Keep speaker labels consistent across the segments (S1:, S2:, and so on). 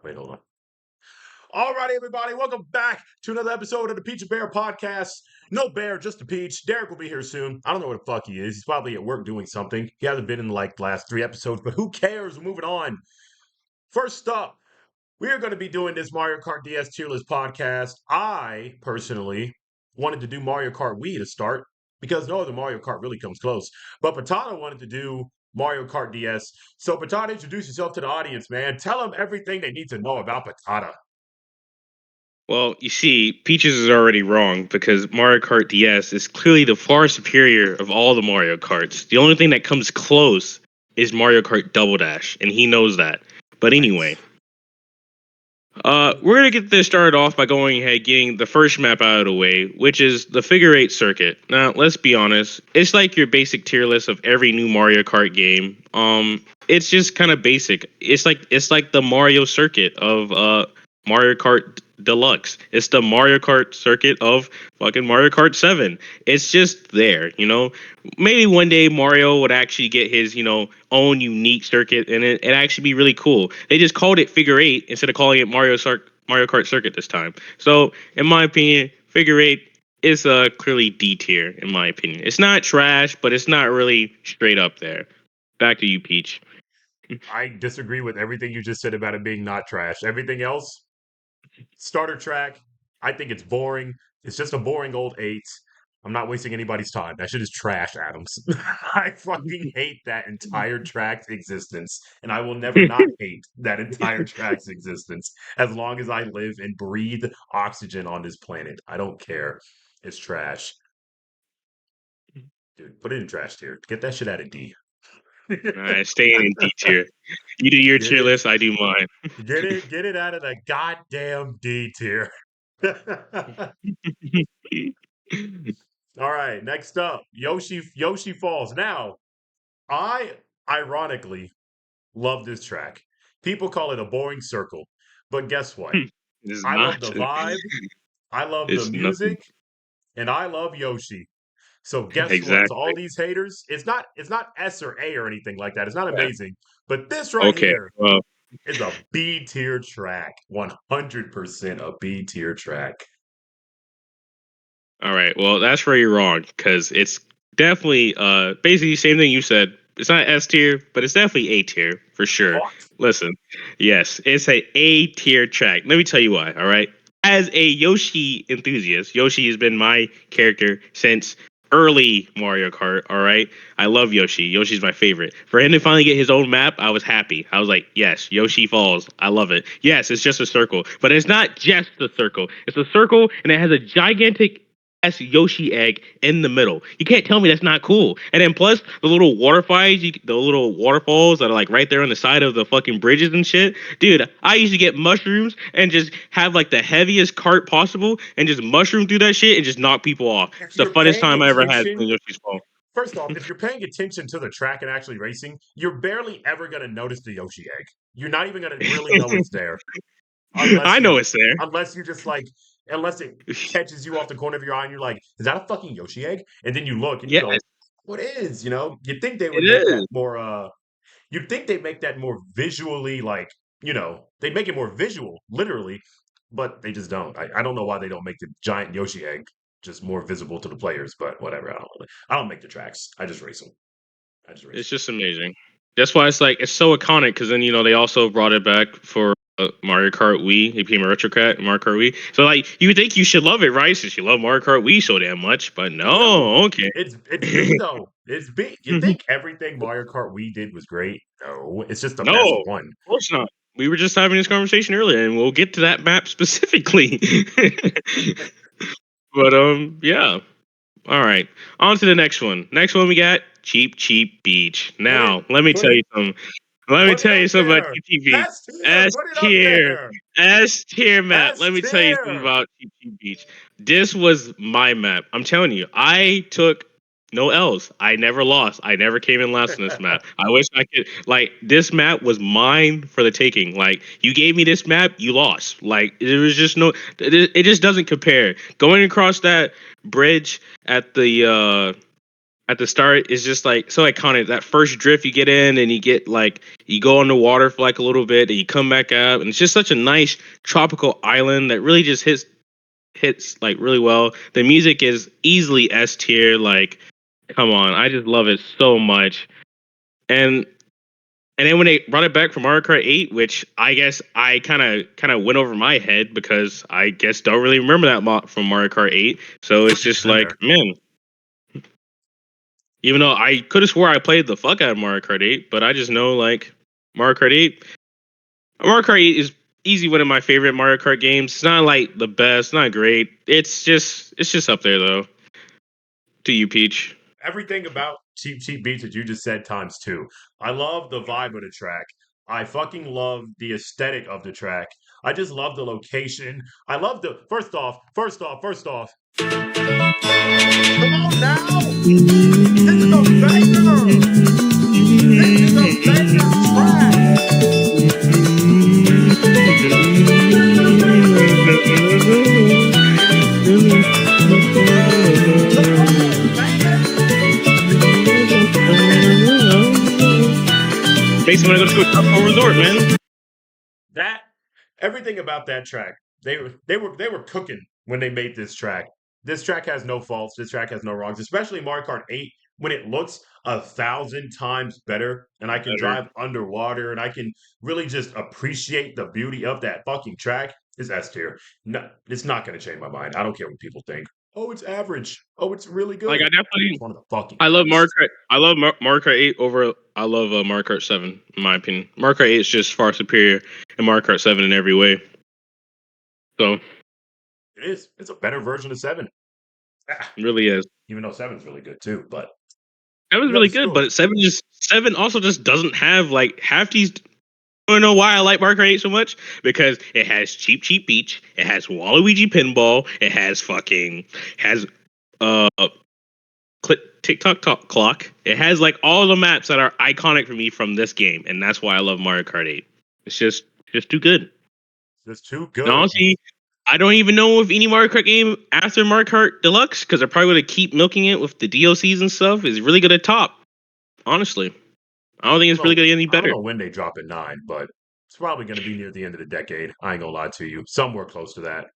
S1: Wait, hold on. All right, everybody, welcome back to another episode of the Peach and Bear podcast. No bear, just a peach. Derek will be here soon. I don't know where the fuck he is. He's probably at work doing something. He hasn't been in like the last 3 episodes, but who cares? We're moving on. First up, we are going to be doing this Mario Kart DS tier list podcast. I personally wanted to do Mario Kart Wii to start because no other Mario Kart really comes close. But Patata wanted to do Mario Kart DS. So Patata, introduce yourself to the audience, man. Tell them everything they need to know about Patata.
S2: Well, you see, Peaches is already wrong because Mario Kart DS is clearly the far superior of all the Mario Karts. The only thing that comes close is Mario Kart Double Dash, and he knows that. But anyway,
S1: Nice.
S2: we're gonna get this started off by going ahead getting the first map out of the way, which is the Figure Eight circuit. Now, let's be honest, it's like your basic tier list of every new Mario Kart game. It's just kind of basic. It's like the Mario circuit of Mario Kart Deluxe. It's the Mario Kart circuit of fucking Mario Kart 7. It's just there, you know. Maybe one day Mario would actually get his, own unique circuit and it actually be really cool. They just called it Figure 8 instead of calling it Mario Kart Circuit this time. So, in my opinion, Figure 8 is clearly D tier in my opinion. It's not trash, but it's not really straight up there. Back to you, Peach.
S1: I disagree with everything you just said about it being not trash. Everything else, starter track, I think it's boring. It's just a boring old eight. I'm not wasting anybody's time. That shit is trash, Adams. I fucking hate that entire track's existence. And I will never not hate that entire track's existence as long as I live and breathe oxygen on this planet. I don't care. It's trash. Dude, put it in trash tier. Get that shit out of D.
S2: Alright, staying in D tier. You do your
S1: Get
S2: tier
S1: it,
S2: list, I do mine.
S1: get it out of the goddamn D tier. All right, next up, Yoshi Falls. Now, I ironically love this track. People call it a boring circle, but guess what?
S2: It's
S1: I love
S2: not.
S1: the vibe, I love the
S2: It's nothing.
S1: music, and I love Yoshi. So guess what? To all
S2: Exactly.
S1: these haters, it's not S or A or anything like that. It's not
S2: Yeah.
S1: amazing, but this right
S2: Okay.
S1: here
S2: Well,
S1: is a B tier track. 100% a B tier track.
S2: all right. Well, that's where you're wrong because it's definitely basically the same thing you said. It's not S tier, but it's definitely A tier for sure.
S1: What?
S2: Listen, yes, it's a tier track. Let me tell you why. All right. As a Yoshi enthusiast, Yoshi has been my character since early Mario Kart. All right. I love Yoshi. Yoshi's my favorite. For him to finally get his own map, I was happy. I was like, yes, Yoshi Falls. I love it. Yes, it's just a circle, but it's not just a circle. It's a circle and it has a gigantic Yoshi egg in the middle. You can't tell me that's not cool. And then plus the little the little waterfalls that are like right there on the side of the fucking bridges and shit. Dude, I used to get mushrooms and just have like the heaviest cart possible and just mushroom through that shit and just knock people off.
S1: If
S2: It's the
S1: you're
S2: funnest
S1: paying
S2: time I ever had
S1: attention,
S2: playing Yoshi's Fall.
S1: first off, if you're paying attention to the track and actually racing, you're barely ever going to notice the Yoshi egg. You're not even going to really know it's there unless
S2: I know
S1: you
S2: it's there.
S1: unless you just like unless it catches you off the corner of your eye and you're like, is that a fucking Yoshi egg? And then you look and you
S2: Yes,
S1: go, what is? You'd think they
S2: it
S1: would make that
S2: is.
S1: more you'd think they'd make that more visually like, they'd make it more visual, literally, but they just don't. I don't know why they don't make the giant Yoshi egg just more visible to the players, but whatever. I don't make the tracks. I just race them. I just race
S2: It's
S1: them.
S2: just amazing. That's why it's so iconic. Because then they also brought it back for Mario Kart Wii. It became a retro cat Mario Kart Wii. So like you would think you should love it, right? Since you love Mario Kart Wii so damn much, but
S1: No,
S2: no. Okay.
S1: it's B though. It's B. You think everything Mario Kart we did was great? No, it's just the
S2: No,
S1: best
S2: of
S1: one.
S2: course not. We were just having this conversation earlier, and we'll get to that map specifically. But yeah. All right. On to the next one. Next one we got Cheap Beach.
S1: Put it,
S2: Now, let me
S1: put
S2: tell
S1: it,
S2: you something. Let me
S1: put it
S2: tell you
S1: up
S2: something about
S1: there.
S2: Cheap Beach.
S1: S tier.
S2: S
S1: Put it up
S2: tier.
S1: there.
S2: S tier map.
S1: S
S2: Let me tell you something
S1: tier.
S2: about Cheap Beach. This was my map. I'm telling you, I took no L's. I never lost. I never came in last in this map. I wish I could. Like, this map was mine for the taking. Like, you gave me this map, you lost. Like, there was just no. It just doesn't compare. Going across that bridge at the at the start is just like so iconic. That first drift you get in and you get like you go on the water for like a little bit and you come back up and it's just such a nice tropical island that really just hits like really well. The music is easily S tier. Like, come on, I just love it so much. And and then when they brought it back from Mario Kart 8, which I guess I kind of went over my head because I guess don't really remember that from Mario Kart 8. So it's just
S1: Been
S2: like,
S1: there.
S2: man, even though I could have swore I played the fuck out of Mario Kart 8, but I just know like Mario Kart 8. Mario Kart 8 is easy one of my favorite Mario Kart games. It's not like the best, not great. It's just up there though. To you, Peach.
S1: Everything about Cheap Cheap Beats that you just said times two. I love the vibe of the track. I fucking love the aesthetic of the track. I just love the location. I love the first off. Come on now! This is a banger! This is a banger track! Come on, man!
S2: Makes me want to go to a tropical resort, man.
S1: That everything about that track, they were cooking when they made this track. This track has no faults. This track has no wrongs, especially Mario Kart 8 when it looks 1,000 times better and I can
S2: Better.
S1: drive underwater and I can really just appreciate the beauty of that fucking track is S tier. No, it's not going to change my mind. I don't care what people think. Oh, it's average. Oh, it's really
S2: Like
S1: good.
S2: I
S1: It's
S2: definitely,
S1: one of the fucking
S2: I love Mario
S1: best.
S2: Kart. I love Mario Kart 8 over. I love Mario Kart 7 in my opinion. Mario Kart 8 is just far superior in Mario Kart 7 in every way. So
S1: It is. It's a better version of 7. Ah,
S2: it really is.
S1: even though 7's really good too, but
S2: 7's
S1: you got
S2: really
S1: to
S2: good,
S1: still
S2: but 7 also just doesn't have like half these. I don't know why I like Mario Kart 8 so much because it has Cheap Beach, it has Waluigi Pinball, it has has uh TikTok clock. It has like all the maps that are iconic for me from this game, and that's why I love Mario Kart 8. It's just too good.
S1: just too
S2: And
S1: good.
S2: honestly, I don't even know if any Mario Kart game after Mario Kart Deluxe, because they're probably going to keep milking it with the DLCs and stuff, is really going to top. Honestly, I don't think it's really going to get any
S1: I don't
S2: better.
S1: know when they drop at 9, but it's probably going to be near the end of the decade. I ain't gonna lie to you, somewhere close to that,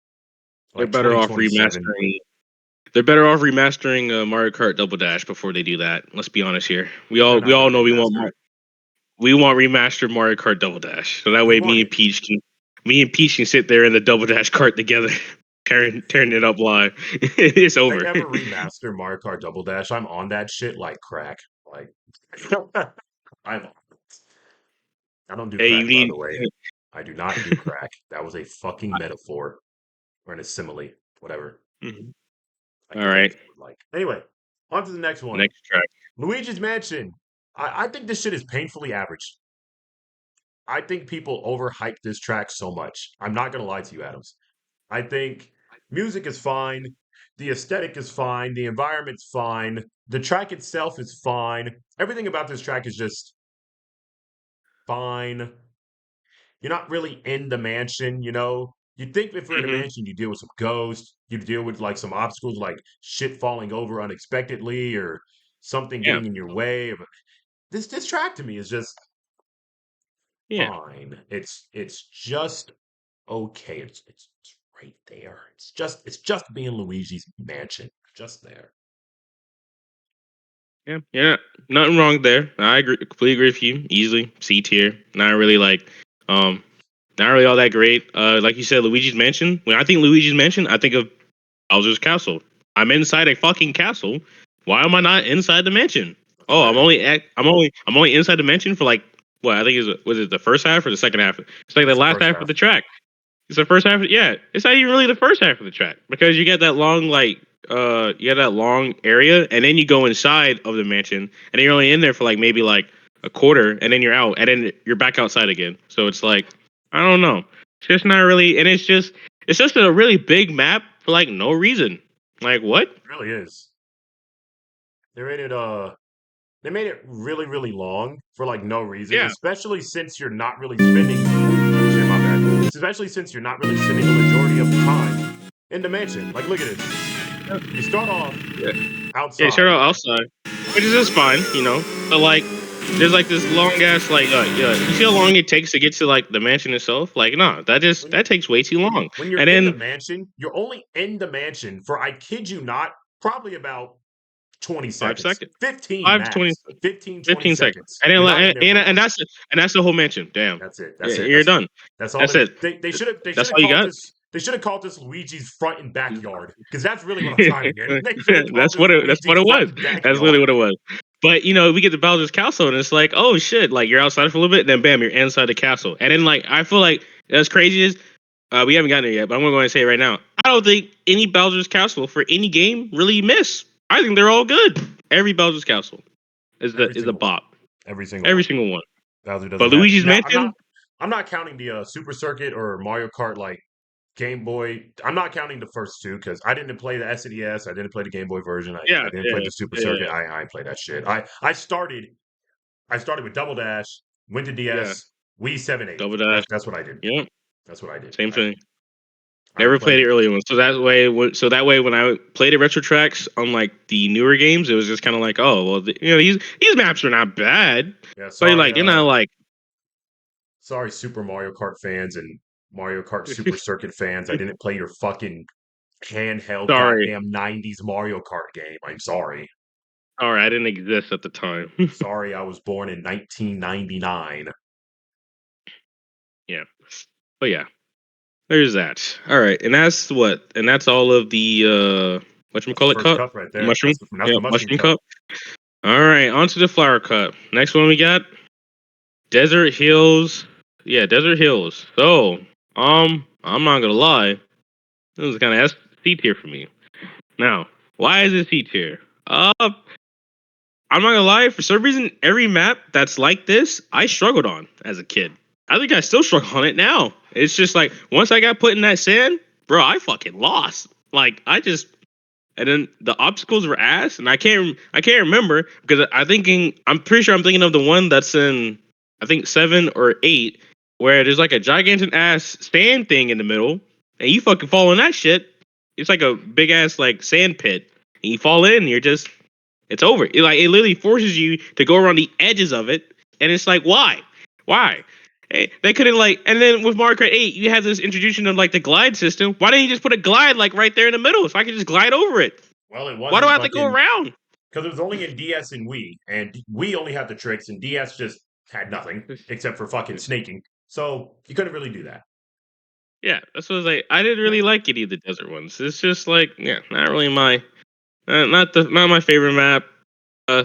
S2: They're
S1: like
S2: better off
S1: 2027.
S2: remastering. They're better off remastering Mario Kart Double Dash before they do that. Let's be honest here. We
S1: They're
S2: all we
S1: not
S2: all
S1: going to
S2: know
S1: remaster it.
S2: we want remastered Mario Kart Double Dash, so that
S1: We
S2: way
S1: want it.
S2: Me and Peach can sit there in the Double Dash cart together, tearing it up live. It's
S1: If they
S2: over.
S1: ever remaster Mario Kart Double Dash, I'm on that shit like crack. Like, I'm. I don't do
S2: Hey, you
S1: crack, by
S2: need.
S1: the way. I do not do crack. That was a fucking metaphor or an simile, whatever. I
S2: All
S1: forget what
S2: right,
S1: that was like. Anyway, on to the next one.
S2: next track.
S1: Luigi's Mansion. I think this shit is painfully average. I think people overhype this track so much. I'm not gonna lie to you, Adams. I think music is fine, the aesthetic is fine, the environment's fine, the track itself is fine. Everything about this track is just fine. You're not really in the mansion, you know. You'd think if we're in a
S2: Hmm.
S1: mansion, you deal with some ghosts, you deal with like some obstacles like shit falling over unexpectedly or something
S2: Yeah,
S1: getting in your way. This track to me is just
S2: yeah,
S1: fine. It's just okay. It's right there. It's just being Luigi's Mansion. Just there.
S2: yeah. Nothing wrong there. I agree, completely agree with you. Easily C tier. Not really like, um, not really all that great. Like you said, Luigi's Mansion. When I think Luigi's Mansion, I think of Bowser's Castle. I'm inside a fucking castle. Why am I not inside the mansion?
S1: That's
S2: Oh,
S1: fair.
S2: I'm only inside the mansion for like what I think is was it the first half or the second half? It's like the
S1: That's the
S2: last
S1: first
S2: half of
S1: half.
S2: the track. It's the first half. Yeah, it's not even really the first half of the track because you get that long you get that long area and then you go inside of the mansion and then you're only in there for like maybe like a quarter and then you're out and then you're back outside again. So it's like I don't know. It's just not really and it's just a really big map for like no reason. Like what?
S1: It really is. They made it they made it really, really long for like no reason,
S2: Yeah.
S1: especially since you're not really spending shit, my bad. Especially since you're not really spending a majority of the time in the mansion. Like look at this. You start off
S2: Yeah. Yeah, start
S1: outside.
S2: out outside. which is just fine, you know. But like, there's like this long ass like, yeah. You see how long it takes to get to like the mansion itself? Like, no,
S1: When
S2: that takes way too long.
S1: when you're
S2: And
S1: in the
S2: then
S1: mansion, you're only in the mansion for, I kid you not, probably about 20
S2: 5
S1: seconds.
S2: seconds,
S1: 15
S2: 5 to 20,
S1: max. 15, 20
S2: 15 seconds,
S1: seconds.
S2: and then
S1: You're not
S2: like,
S1: in there for long.
S2: and that's the whole mansion. Damn,
S1: That's it.
S2: yeah,
S1: That's it.
S2: you're done.
S1: That's all
S2: That's
S1: they
S2: it.
S1: they should
S2: That's
S1: have
S2: all you
S1: called
S2: got.
S1: this Luigi's front and backyard, because that's really what I'm trying to get. They should have called
S2: That's
S1: this
S2: what
S1: Luigi's
S2: it
S1: front
S2: was.
S1: and
S2: That's literally
S1: backyard.
S2: what it was. But you know, we get to Bowser's castle, and it's like, oh shit! Like you're outside for a little bit, then bam, you're inside the castle. And then like I feel like that's crazy is we haven't gotten there yet, but I'm gonna go and say it right now. I don't think any Bowser's castle for any game really miss. I think they're all good. Every Bowser's castle
S1: Every
S2: is a
S1: single one.
S2: bop.
S1: Every single
S2: Every
S1: one.
S2: single one.
S1: Bowser
S2: But
S1: doesn't have.
S2: Luigi's
S1: Now
S2: Mansion,
S1: I'm not counting the Super Circuit or Mario Kart like Game Boy. I'm not counting the first two because I didn't play the SNES. I didn't play the Game Boy version.
S2: yeah,
S1: I didn't play
S2: yeah,
S1: the Super Circuit.
S2: yeah,
S1: I ain't play that shit. I started with Double Dash, went to
S2: yeah.
S1: DS, Wii 7 8.
S2: Double Dash.
S1: That's what I did.
S2: Yeah,
S1: That's what I did.
S2: same thing.
S1: I
S2: Never
S1: ain't
S2: played
S1: played.
S2: the early ones, so that way when I played the retro tracks on like the newer games, it was just kind of like, oh well, you know, these maps are not bad,
S1: Yeah,
S2: but like they're not like
S1: sorry, Super Mario Kart fans and Mario Kart Super Circuit fans. I didn't play your fucking handheld
S2: sorry,
S1: goddamn 90s Mario Kart game. I'm sorry.
S2: sorry, I didn't exist at the time.
S1: Sorry, I was born in 1999.
S2: Yeah, but yeah, there's that. All right, and that's all of the
S1: That's the
S2: whatchamacallit
S1: first
S2: cup,
S1: cup right there.
S2: mushroom,
S1: That's
S2: yeah,
S1: the mushroom
S2: mushroom
S1: cup.
S2: cup. All right, on to the flower cup. Next one we got Desert Hills. Yeah, Desert Hills. So, I'm not gonna lie. This is kind of C tier for me. Now, why is it C tier? I'm not gonna lie. For some reason, every map that's like this, I struggled on as a kid. I think I still struggle on it now. It's just like once I got put in that sand, bro, I fucking lost. Like I just, and then the obstacles were ass, and I can't remember because I'm pretty sure I'm thinking of the one that's in I think 7 or 8, where there's like a gigantic ass sand thing in the middle, and you fucking fall in that shit. It's like a big ass like sand pit, and you fall in, and you're just it's over. It literally forces you to go around the edges of it, and it's like why? They couldn't like, and then with Mario Kart 8, you have this introduction of like the glide system. Why didn't you just put a glide like right there in the middle so I could just glide over it?
S1: Well, it
S2: Why do I
S1: wasn't
S2: have to go
S1: fucking
S2: around?
S1: because it was only in DS and Wii, and Wii only had the tricks, and DS just had nothing except for fucking snaking. So you couldn't really do that.
S2: Yeah, that's what I was like. I didn't really like any of the desert ones. It's just like, yeah, not really my, not my favorite map. Uh,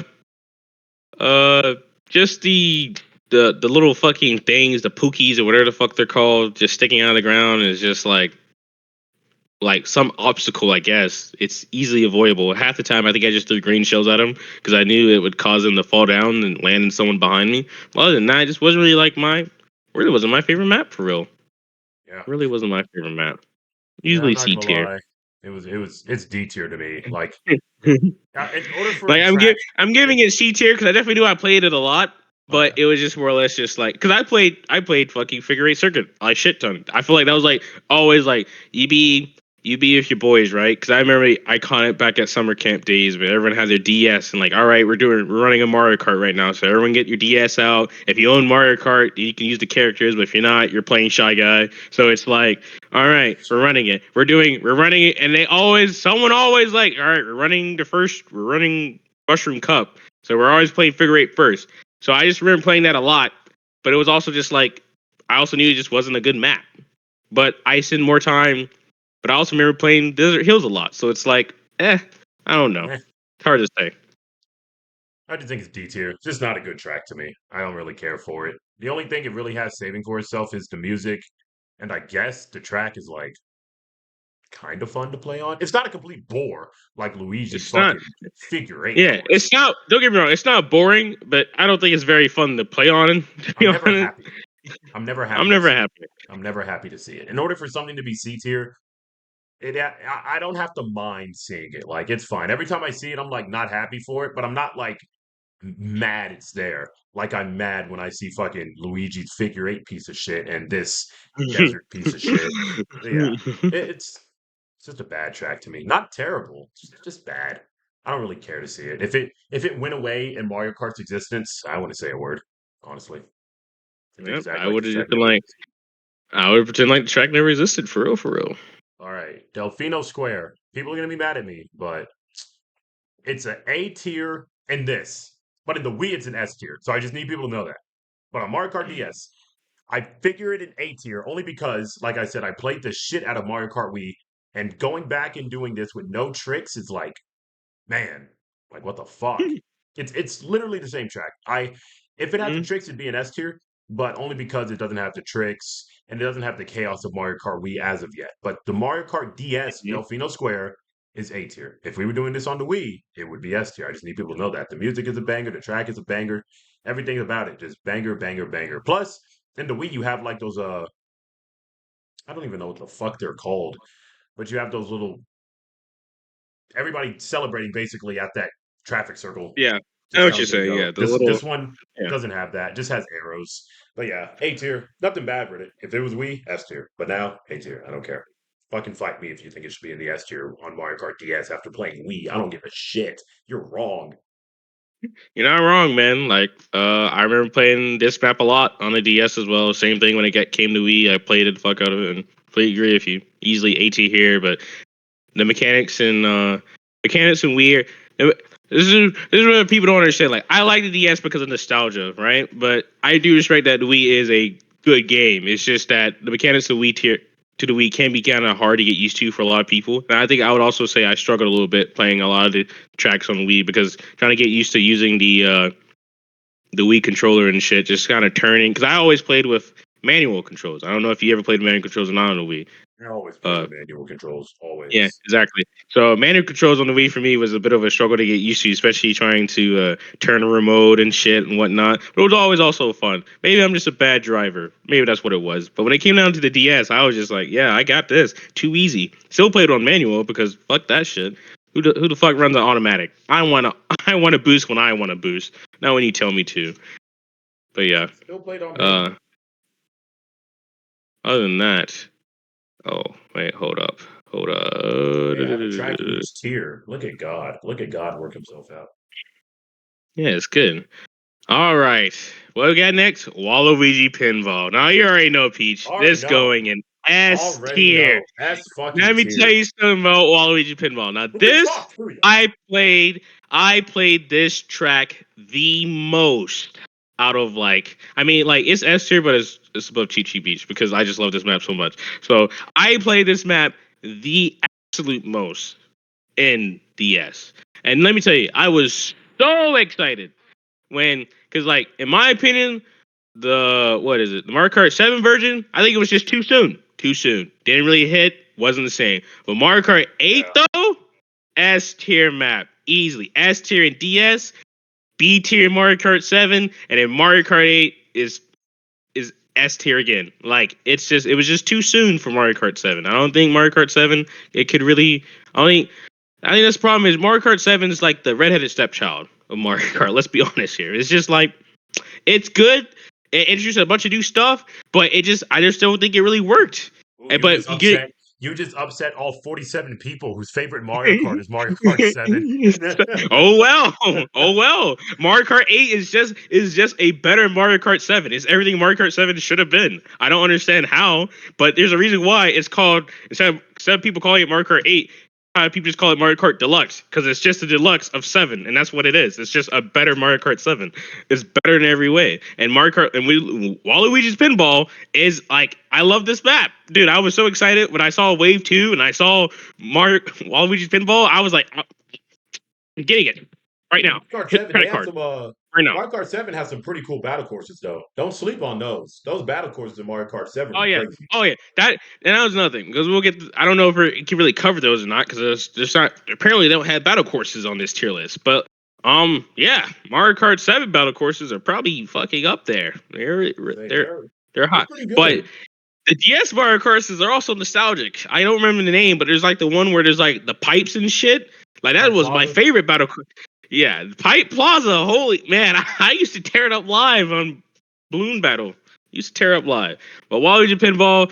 S2: uh, just the little fucking things, the pookies or whatever the fuck they're called, just sticking out of the ground is just like some obstacle. I guess it's easily avoidable. Half the time, I think I just threw green shells at them because I knew it would cause them to fall down and land in someone behind me. Well, other than that, it just wasn't really like really wasn't my favorite map for real.
S1: Yeah,
S2: Really wasn't my favorite map.
S1: yeah. I'm
S2: Usually
S1: not
S2: C
S1: gonna
S2: tier.
S1: lie. It's D tier to me. Like,
S2: like
S1: in order for a track,
S2: I'm giving it C tier because I definitely knew I played it a lot, but
S1: okay,
S2: it was just more or less just like because I played fucking figure eight circuit I shit ton. I feel like that was like always like you be with your boys, right? Because I remember iconic back at summer camp days where everyone had their DS and like, all right, we're running a Mario Kart right now, so everyone get your DS out. If you own Mario Kart, you can use the characters, but if you're not, you're playing Shy Guy. So it's like, all right, we're running it, we're running it, and someone always like, all right, we're running Mushroom Cup, so we're always playing figure eight first. So I just remember playing that a lot, but it was also just like, I also knew it just wasn't a good map. But I spend more time but I also remember playing Desert Hills a lot, so it's like, I don't know.
S1: eh,
S2: It's hard to say.
S1: I just think it's D tier. It's just not a good track to me. I don't really care for it. The only thing it really has saving for itself is the music, and I guess the track is like kind of fun to play on. It's not a complete bore like Luigi's
S2: It's not,
S1: fucking figure eight
S2: yeah,
S1: course.
S2: it's not. Don't get me wrong, it's not boring, but I don't think it's very fun to play on. To be
S1: I'm never
S2: honest,
S1: happy. I'm never
S2: I'm
S1: happy to
S2: never
S1: see it.
S2: happy.
S1: I'm never happy to see it. In order for something to be C tier, I don't have to mind seeing it. Like it's fine. Every time I see it, I'm like not happy for it, but I'm not like mad it's there. Like I'm mad when I see fucking Luigi's figure eight piece of shit and this desert piece of shit. Yeah, it's just a bad track to me. Not terrible, it's just bad. I don't really care to see it. If it went away in Mario Kart's existence, I wouldn't say a word, honestly. If they
S2: Yep,
S1: just act
S2: I
S1: like
S2: would
S1: this
S2: have
S1: track
S2: just been
S1: never
S2: like,
S1: existed.
S2: I would pretend like the track never existed for real, for real.
S1: All right, Delfino Square. People are gonna be mad at me, but it's an A tier in this. But in the Wii, it's an S tier. So I just need people to know that. But on Mario Kart DS, I figure it in A tier only because, like I said, I played the shit out of Mario Kart Wii, and going back and doing this with no tricks is like, man, like what the fuck? It's literally the same track. If it had the
S2: Mhm.
S1: tricks, it'd be an S tier, but only because it doesn't have the tricks and it doesn't have the chaos of Mario Kart Wii as of yet. But the Mario Kart DS
S2: Mhm.
S1: Delfino Square is A tier. If we were doing this on the Wii, it would be S tier. I just need people to know that the music is a banger, the track is a banger, everything about it just banger, banger, banger. Plus, in the Wii, you have like those I don't even know what the fuck they're called, but you have those little everybody celebrating basically at that traffic circle
S2: Yeah, I know
S1: just
S2: what you're
S1: telling you to
S2: saying.
S1: go.
S2: Yeah, the
S1: This
S2: little
S1: one
S2: yeah.
S1: doesn't have that. Just has arrows. But yeah, A tier. Nothing bad with it. If it was Wii, S tier. But now A tier. I don't care. Fucking fight me if you think it should be in the S tier on Mario Kart DS after playing Wii. I don't give a shit. You're wrong.
S2: You're not wrong, man. Like, I remember playing this map a lot on the DS as well. Same thing when it came to Wii. I played it the fuck out of it and completely agree with you. Easily AT here, but the mechanics and Wii. This is what people don't understand. Like, I like the DS because of nostalgia, right? But I do respect that the Wii is a good game. It's just that the mechanics of Wii tier to the Wii can be kind of hard to get used to for a lot of people. And I think I would also say I struggled a little bit playing a lot of the tracks on Wii because trying to get used to using the Wii controller and shit, just kind of turning. Because I always played with manual controls. I don't know if you ever played manual controls or not on the Wii.
S1: I always played
S2: Uh,
S1: with manual controls.
S2: yeah,
S1: Always.
S2: exactly. So manual controls on the Wii for me was a bit of a struggle to get used to, especially trying to turn a remote and shit and whatnot. But it was always also fun. Maybe I'm just a bad driver. Maybe that's what it was. But when it came down to the DS, I was just like, yeah, I got this. Too easy. Still played on manual because fuck that shit. Who the fuck runs an automatic? I want to boost when I want to boost, not when you tell me to. But yeah.
S1: Still played on
S2: Uh,
S1: manual.
S2: other than that, oh wait, hold up, hold
S1: Hey, I have a track in
S2: up.
S1: each tier. Look at God. Look at God work himself out.
S2: Yeah, it's good. All right. What we got next? Waluigi Pinball. Now you already know, Peach.
S1: Already
S2: This
S1: know.
S2: going in S
S1: Already
S2: tier.
S1: know. S
S2: Let
S1: fucking
S2: me tell
S1: tier.
S2: you something about Waluigi Pinball. Now
S1: Let me
S2: this
S1: talk to you.
S2: I played this track the most out of like it's S tier, but it's above Chi Chi Beach because I just love this map so much. So I played this map the absolute most in DS. And let me tell you, I was so excited when, because like in my opinion, the what is it, the Mario Kart 7 version, I think it was just too soon. Too soon. Didn't really hit. Wasn't the same. But Mario Kart 8
S1: Yeah.
S2: though, S tier map easily. S tier in DS, B tier Mario Kart 7, and then Mario Kart 8 is S tier again. Like it was just too soon for Mario Kart 7. I don't think Mario Kart 7 it could really. I think that's the problem is Mario Kart 7 is like the redheaded stepchild of Mario Kart. Let's be honest here. It's just like it's good. It introduced a bunch of new stuff, but I just don't think it really worked.
S1: Ooh, you
S2: But
S1: just
S2: you get
S1: upset. You just upset all 47 people whose favorite Mario Kart is Mario Kart 7.
S2: oh well, oh well. Mario Kart 8 is just a better Mario Kart 7. It's everything Mario Kart 7 should have been. I don't understand how, but there's a reason why it's called instead of people calling it Mario Kart 8. People just call it Mario Kart Deluxe because it's just a deluxe of 7, and that's what it is. It's just a better Mario Kart 7. It's better in every way. And Mario Kart and Waluigi's Pinball is like I love this map, dude. I was so excited when I saw Wave 2 and I saw Mario Waluigi's Pinball. I was like, I'm getting it right now.
S1: Mario Kart
S2: Hit the
S1: 7, they
S2: credit
S1: have
S2: card
S1: some
S2: right now.
S1: Mario Kart 7 has some pretty cool battle courses though. Don't sleep on those. Those battle courses in Mario Kart 7
S2: Oh
S1: are
S2: yeah,
S1: crazy.
S2: oh yeah. That was another thing because we'll get. I don't know if it can really cover those or not because there's not. Apparently, they don't have battle courses on this tier list. But yeah, Mario Kart 7 battle courses are probably fucking up there.
S1: They
S2: They're
S1: they're
S2: they're
S1: they're
S2: hot.
S1: pretty
S2: But
S1: good.
S2: the DS Mario courses are also nostalgic. I don't remember the name, but there's like the one where there's like the pipes and shit. Like that
S1: Pipe
S2: was my
S1: Plaza.
S2: favorite battle. Yeah, Pipe Plaza. Holy man, I used to tear it up live on Balloon Battle. Used to tear up live. But Waluigi Pinball,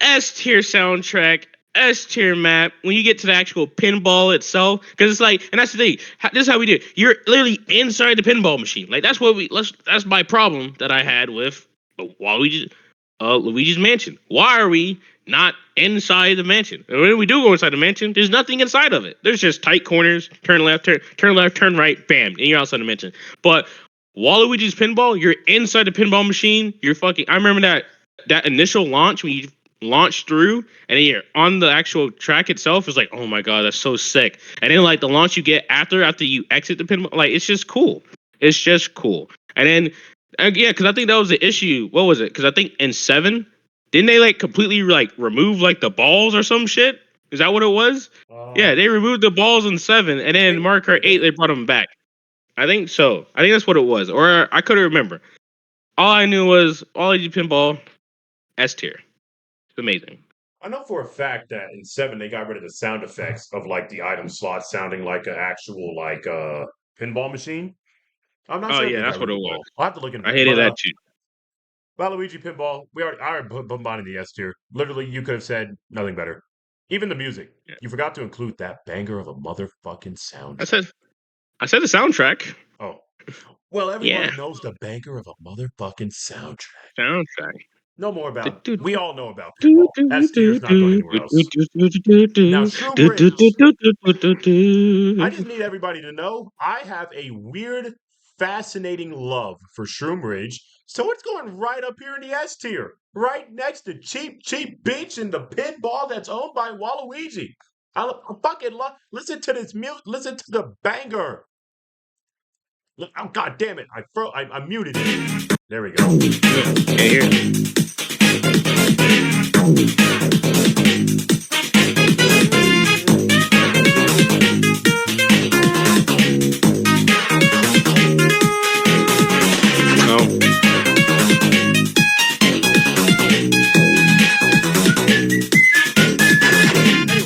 S2: S tier soundtrack, S tier map when you get to the actual pinball itself, because it's like, and that's the thing. This is how we do it. You're literally inside the pinball machine. Like that's what we. That's my problem that I had with Luigi's Mansion. Why are we not inside the mansion? And when we do go inside the mansion, there's nothing inside of it. There's just tight corners. Turn left, turn left, turn right. Bam, and you're outside the mansion. But Waluigi's Pinball, you're inside the pinball machine. You're fucking. I remember that initial launch when you launch through, and then you're on the actual track itself. Is like, oh my god, that's so sick. And then like the launch you get after you exit the pinball, like it's just cool. It's just cool. And then yeah, because I think that was the issue. What was it? Because I think in 7, didn't they like completely like remove like the balls or some shit? Is that what it was? Yeah, they removed the balls in 7, and then Mario Kart 8 they brought them back. I think so. I think that's what it was, or I couldn't remember. All I knew was all I did pinball S tier. It's amazing.
S1: I know for a fact that in 7 they got rid of the sound effects of like the item slot sounding like an actual like pinball machine. I'm not
S2: Oh
S1: sure if
S2: yeah,
S1: they got
S2: that's what
S1: rid
S2: it
S1: of the
S2: was.
S1: ball. I'll have to look into
S2: I
S1: that.
S2: hated
S1: But
S2: that too.
S1: Waluigi pinball, I already put Bombani in the S tier. Literally, you could have said nothing better. Even the music.
S2: Yeah.
S1: You forgot to include that banger of a motherfucking
S2: I
S1: soundtrack.
S2: said I said the soundtrack.
S1: Oh. Well,
S2: Yeah,
S1: everybody knows the banger of a motherfucking soundtrack.
S2: soundtrack.
S1: No more
S2: Do,
S1: about
S2: do,
S1: we all know about
S2: do,
S1: pinball.
S2: do,
S1: S tier
S2: do,
S1: is not going anywhere
S2: do, do,
S1: else.
S2: do, do, do,
S1: Now,
S2: do,
S1: Shroom
S2: do, do,
S1: Ridge.
S2: do, do, do,
S1: I
S2: do.
S1: just need everybody to know I have a weird, fascinating love for Shroom Ridge. So it's going right up here in the S tier, right next to Cheap Cheap Beach and the pinball that's owned by Waluigi. I fucking love. Listen to this music. Listen to the banger. Look, oh god damn it! I muted it. There we go.
S2: Yeah, here. Oh,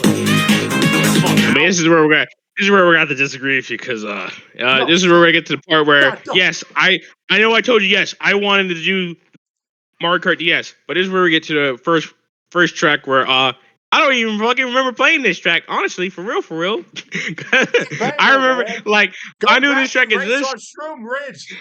S2: I mean,
S1: Now,
S2: this is where we're gonna. This is where we're gonna have to disagree with you because
S1: no,
S2: this is where we get to the part where
S1: God, don't.
S2: yes, I know I told you yes I wanted to do Mario Kart DS, but this is where we get to the first track where I don't even fucking remember playing this track. Honestly, for real, for real. I
S1: Banger,
S2: remember
S1: man.
S2: like I
S1: Go
S2: knew this
S1: back
S2: track
S1: and race
S2: exists.
S1: on Shroom Ridge.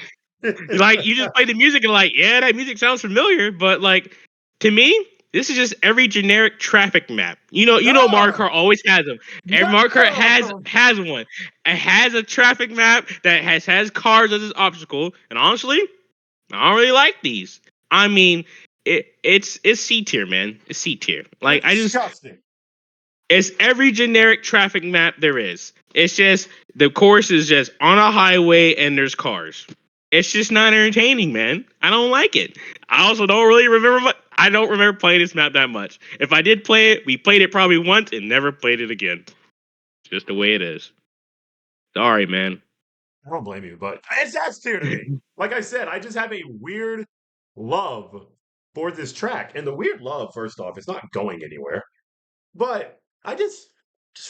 S2: Like you just played the music and like yeah, that music sounds familiar, but like to me. This is just every generic traffic map. You know, Mario
S1: Ah,
S2: Kart always has them. Every Mario Kart has one. It has a traffic map that has cars as its obstacle. And honestly, I don't really like these. I mean, it's C tier, man. It's C tier.
S1: you're
S2: Like
S1: disgusting.
S2: it's every generic traffic map there is. It's just the course is just on a highway and there's cars. It's just not entertaining, man. I don't like it. I also don't really remember. I don't remember playing this map that much. If I did play it, we played it probably once and never played it again. It's just the way it is. Sorry, man.
S1: I don't blame you, but it's S tier to me. Like I said, I just have a weird love for this track. And the weird love, first off, it's not going anywhere. But I just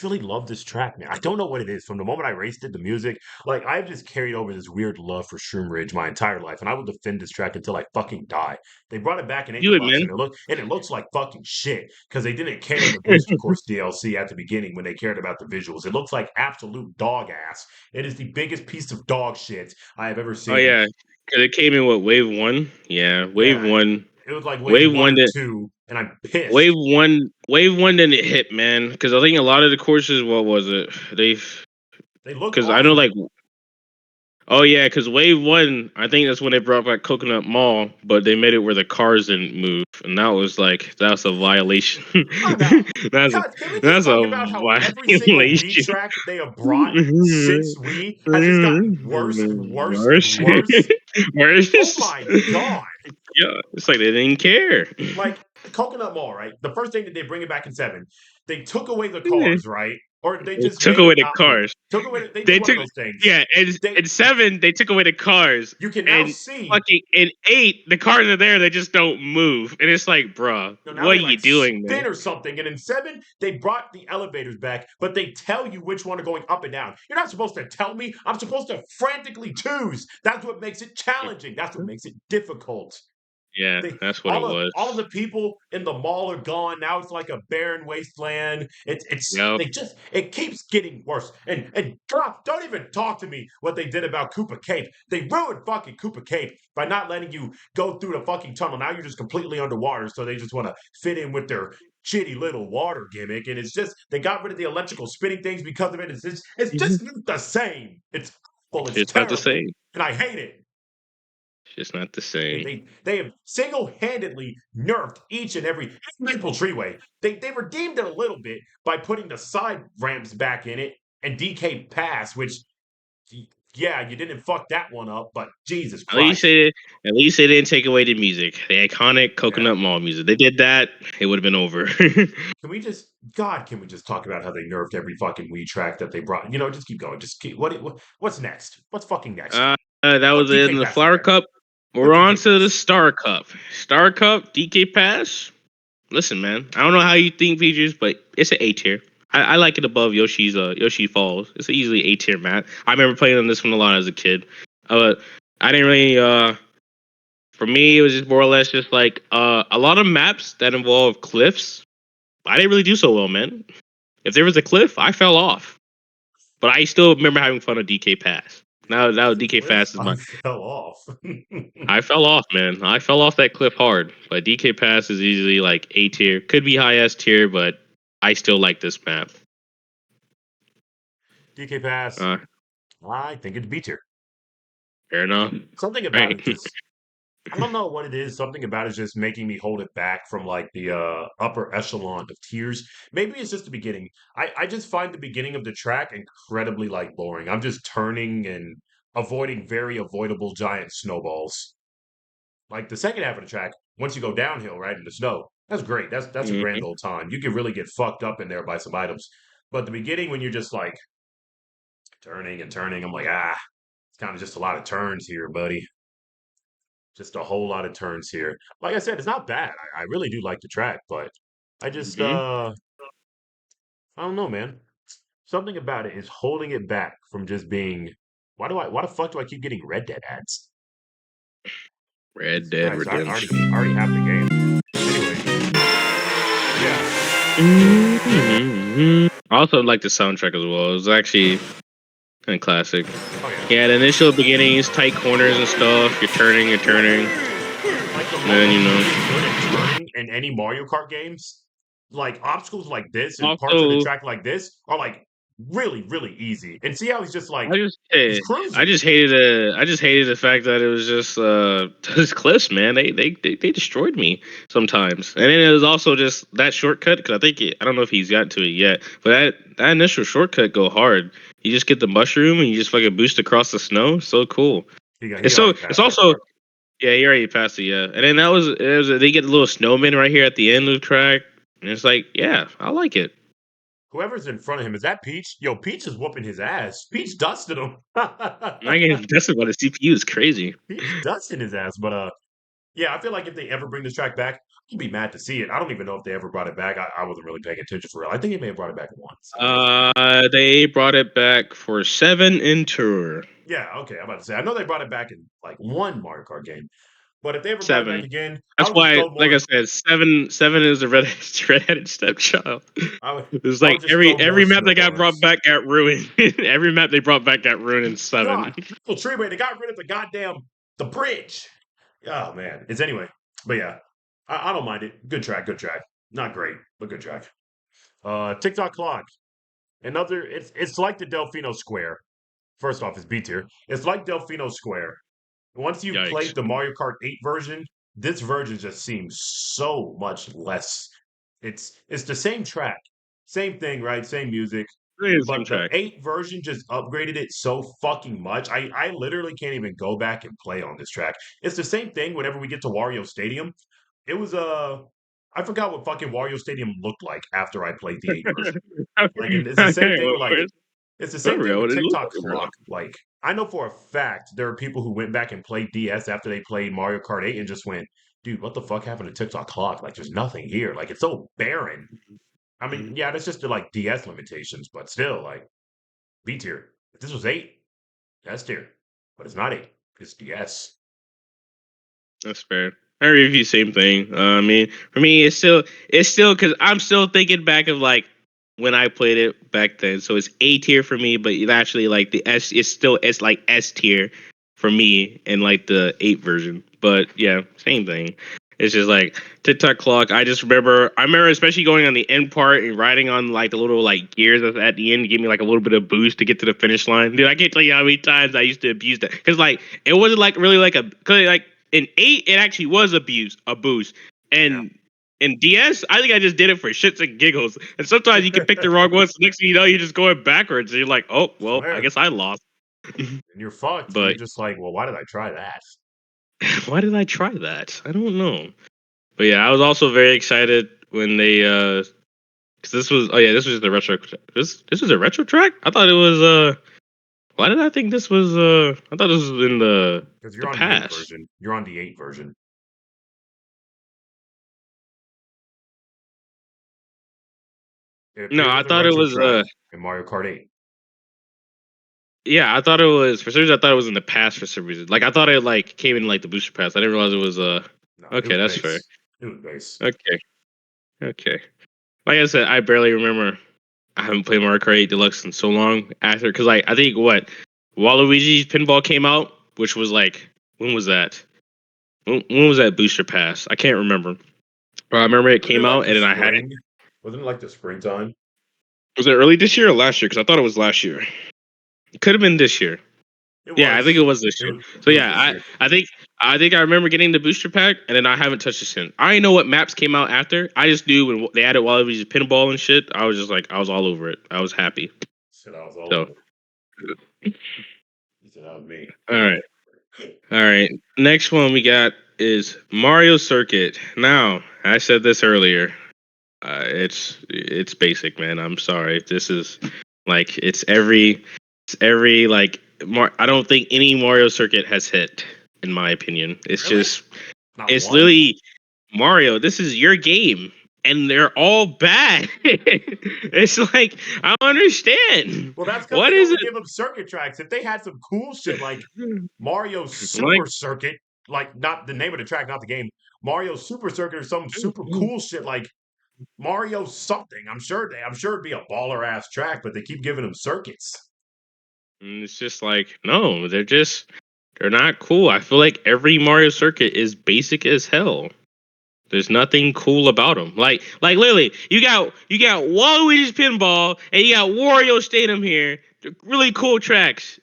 S1: really love this track, man. I don't know what it is. From the moment I raced it, the music, like I've just carried over this weird love for Shroom Ridge my entire life, and I will defend this track until I fucking die. They brought it back in 8
S2: Do it,
S1: Deluxe,
S2: man.
S1: and it looks like fucking shit because they didn't care in the Booster Course DLC at the beginning when they cared about the visuals. It looks like absolute dog ass. It is the biggest piece of dog shit I have ever
S2: Oh
S1: seen.
S2: yeah, because it came in what wave 1? Yeah, wave
S1: Yeah,
S2: one.
S1: it was like wave
S2: Wave
S1: one
S2: one
S1: or
S2: did
S1: two, and I'm pissed.
S2: wave one didn't hit, man. Because I think a lot of the courses, what was it?
S1: They look
S2: Because I know
S1: awful.
S2: like, oh yeah, because wave 1, I think that's when they brought back Coconut Mall, but they made it where the cars didn't move, and that's a violation.
S1: Time out.
S2: that's a,
S1: God, can we just
S2: that's
S1: talk about how
S2: a
S1: every single Wii
S2: violation.
S1: track they have brought since Wii has just gotten worse and worse and
S2: Worse,
S1: worse? Oh
S2: worse.
S1: my God.
S2: Yeah, it's like they didn't care.
S1: Like Coconut Mall, right? The first thing that they bring it back in 7, they took away the cars, right? Or they
S2: They
S1: just
S2: took
S1: made
S2: away
S1: it
S2: the
S1: not move.
S2: cars.
S1: They did
S2: They
S1: one of
S2: took
S1: those things.
S2: yeah, and
S1: They
S2: in 7 they took away the cars,
S1: You can now
S2: and
S1: see.
S2: fucking in 8 the cars are there, they just don't move, and it's like, bruh,
S1: Now
S2: what
S1: they
S2: are you
S1: like
S2: doing, man?
S1: spin or something. And in 7, they brought the elevators back, but they tell you which one are going up and down. You're not supposed to tell me. I'm supposed to frantically choose. That's what makes it challenging. That's what makes it difficult.
S2: Yeah,
S1: They
S2: that's what it
S1: all of
S2: was.
S1: the people in the mall are gone. Now it's like a barren wasteland. It's
S2: Yep.
S1: they just it keeps getting worse. And God, don't even talk to me what they did about Koopa Cape. They ruined fucking Koopa Cape by not letting you go through the fucking tunnel. Now you're just completely underwater, so they just want to fit in with their shitty little water gimmick. And it's just they got rid of the electrical spinning things because of it. It's
S2: Mhm.
S1: just not the same. It's awful. It's
S2: It's not the
S1: terrible.
S2: same.
S1: And I hate it.
S2: It's just not the
S1: They,
S2: same.
S1: they they have single-handedly nerfed each and every Maple Treeway. They redeemed it a little bit by putting the side ramps back in it and DK Pass, which yeah, you didn't fuck that one up, but Jesus
S2: At least
S1: Christ.
S2: they at least they didn't take away the music, the iconic
S1: Yeah.
S2: Coconut Mall music. They did that, it would have been over.
S1: Can we just can we just talk about how they nerfed every fucking Wii track that they brought? Just keep going. Just keep what's next? What's fucking next?
S2: That
S1: Put
S2: was in
S1: DK
S2: the
S1: Pass in
S2: Flower
S1: there.
S2: Cup.
S1: Put
S2: We're on
S1: DK
S2: to the
S1: Pass.
S2: Star Cup. Star Cup, DK Pass. Listen, man. I don't know how you think features, but it's an A tier. I like it above Yoshi Falls. It's an easily A tier map. I remember playing on this one a lot as a kid. I didn't really for me it was just more or less just like a lot of maps that involve cliffs. I didn't really do so well, man. If there was a cliff, I fell off. But I still remember having fun with DK Pass. Now
S1: There's a
S2: DK
S1: cliff.
S2: Pass is
S1: I
S2: my.
S1: fell off.
S2: I fell off, man. I fell off that cliff hard. But DK Pass is easily like A tier. Could be high S tier, but I still like this map.
S1: DK Pass.
S2: Uh,
S1: I think it's B tier.
S2: Fair enough.
S1: Something about
S2: Right.
S1: it just I don't know what it is. Something about it is just making me hold it back from like the upper echelon of tiers. Maybe it's just the beginning. I just find the beginning of the track incredibly like boring. I'm just turning and avoiding very avoidable giant snowballs. Like the second half of the track, once you go downhill right in the snow, that's great. That's a grand
S2: Mhm.
S1: old time. You can really get fucked up in there by some items. But the beginning when you're just like turning and turning, I'm like, it's kind of just a lot of turns here, buddy. Just a whole lot of turns here. Like I said, it's not bad. I really do like the track, but I just
S2: Mhm.
S1: I don't know, man. Something about it is holding it back from just being why the fuck do I keep getting Red Dead ads?
S2: Red
S1: Jesus
S2: Dead
S1: Christ, I
S2: Redemption.
S1: already have the game. Anyway, yeah.
S2: Mhm. I also like the soundtrack as well. It was actually kind of classic.
S1: Oh yeah.
S2: Yeah, the initial beginnings, tight corners and stuff. You're turning, you're turning,
S1: Like the
S2: and then
S1: moment
S2: you
S1: you
S2: know.
S1: get good at turning in any Mario Kart games, like obstacles like this and parts of the
S2: Also,
S1: track like this are like really, really easy. And see how he's just like
S2: I just
S1: he's
S2: I
S1: cruising.
S2: just hated the fact that it was just those cliffs, man. They destroyed me sometimes, and then it was also just that shortcut because I don't know if he's gotten to it yet, but that initial shortcut go hard. You just get the mushroom and you just fucking boost across the snow. So cool.
S1: He already
S2: It's
S1: passed that
S2: also
S1: part.
S2: yeah, you already passed it, yeah. And then they get a little snowman right here at the end of the track, and it's like yeah, I like it.
S1: Whoever's in front of him, is that Peach? Yo, Peach is whooping his ass. Peach dusted him.
S2: My game that's about the CPU is crazy.
S1: Peach dusting his ass. But yeah, I feel like if they ever bring this track back, I'd be mad to see it. I don't even know if they ever brought it back. I wasn't really paying attention for real. I think they may have brought it back once. I think it's once.
S2: They brought it back for 7 in tour.
S1: Yeah, okay. I'm about to say. I know they brought it back in like one Mario Kart game, but if they ever brought it back
S2: 7.
S1: again, I
S2: That's
S1: would just
S2: why,
S1: throw
S2: like I
S1: more.
S2: said, seven is the redheaded stepchild.
S1: I would.
S2: It's
S1: I
S2: like
S1: would just throw more
S2: every map that got brought
S1: snowballs.
S2: back got ruined. Every map they brought back got ruined in 7.
S1: God, Maple Treeway. They got rid of the bridge. Oh man. It's anyway. But yeah, I don't mind it. Good track. Good track. Not great, but good track. TikTok clock. Another. It's like the Delfino Square. First off, it's B tier. It's like Delfino Square. Once you've
S2: Yikes!
S1: played the Mario Kart 8 version, this version just seems so much less. It's the same track, same thing, right? Same music,
S2: Really the same
S1: but the
S2: track.
S1: 8 version just upgraded it so fucking much. I literally can't even go back and play on this track. It's the same thing whenever we get to Wario Stadium. It was I forgot what fucking Wario Stadium looked like after I played the 8 version. Like, and it's the same
S2: Okay,
S1: thing with like
S2: where's
S1: it's the
S2: what
S1: same thing
S2: real?
S1: with
S2: What it look
S1: TikTok
S2: like, bro?
S1: Clock. Like, I know for a fact there are people who went back and played DS after they played Mario Kart 8 and just went, dude, what the fuck happened to TikTok Clock? Like, there's nothing here. Like, it's so barren. I mean, yeah, that's just the like DS limitations, but still, like, B tier. If this was 8, S tier. But it's not 8. It's DS.
S2: That's fair. I agree with you. Same thing. I mean, for me, it's still because I'm still thinking back of like when I played it back then. So it's A tier for me, but it actually like the S is still it's like S tier for me in like the 8 version. But yeah, same thing. It's just like TikTok clock. I remember especially going on the end part and riding on like the little like gears at the end to give me like a little bit of boost to get to the finish line. Dude, I can't tell you how many times I used to abuse that because like it wasn't like really like a cause like in 8 it actually was a boost,
S1: Yeah.
S2: and in DS I think I just did it for shits and giggles. And sometimes you can pick the wrong ones. Next thing you know, you're just going backwards, and you're like, oh well, I
S1: Swear.
S2: guess I lost.
S1: And you're fucked. You're
S2: But
S1: just like, well, why did I try that?
S2: why did I try that? I don't know. But yeah, I was also very excited when they because this was this was just a retro. This was a retro track. I thought it was Why did I think this was I thought this was in
S1: Because
S2: the
S1: you're on the 8
S2: past.
S1: version. You're on the 8 version. It
S2: No,
S1: appears
S2: I
S1: as a
S2: thought it
S1: retro
S2: was
S1: track in Mario Kart 8.
S2: yeah, I thought it was for some reason. I thought it was in the past for some reason. Like I thought it like came in like the booster pass. I didn't realize it was
S1: No, it
S2: Okay,
S1: was
S2: that's fair.
S1: base. It was base.
S2: Okay, okay. Like I said, I barely remember. I haven't played Mario Kart 8 Deluxe in so long after because like I think what Waluigi's Pinball came out, which was like when was that? When was that booster pass? I can't remember. But I remember it
S1: Wasn't
S2: came
S1: it like
S2: out
S1: the
S2: and then I had it.
S1: spring? Wasn't it like the springtime?
S2: Was it early this year or last year? Because I thought it was last year. It could have been this year.
S1: It
S2: Yeah, I think it
S1: was.
S2: was this
S1: It
S2: year.
S1: was,
S2: So
S1: it was
S2: yeah,
S1: this year.
S2: I think I remember getting the booster pack, and then I haven't touched it since. I didn't know what maps came out after. I just knew when they added Waluigi's pinball and shit. I was just like, I was all over it. I was happy.
S1: Shit, I was all
S2: So
S1: over it. He said that was me.
S2: all right, all right. Next one we got is Mario Circuit. Now I said this earlier. It's basic, man. I'm sorry. This is like it's every like I don't think any Mario Circuit has hit in my opinion. It's
S1: Really?
S2: just
S1: Not
S2: it's
S1: one?
S2: literally Mario. This is your game, and they're all bad. It's like I don't understand.
S1: Well, that's because
S2: What
S1: they
S2: is
S1: only
S2: it?
S1: give them circuit tracks. If they had some cool shit like Mario
S2: Like
S1: Super Circuit, like not the name of the track, not the game, Mario Super Circuit or some super cool shit like Mario something. I'm sure it'd be a baller ass track, but they keep giving them circuits.
S2: and it's just like no, they're not cool. I feel like every Mario Circuit is basic as hell. There's nothing cool about them. Like literally, you got Waluigi's Pinball and you got Wario Stadium here. They're really cool tracks.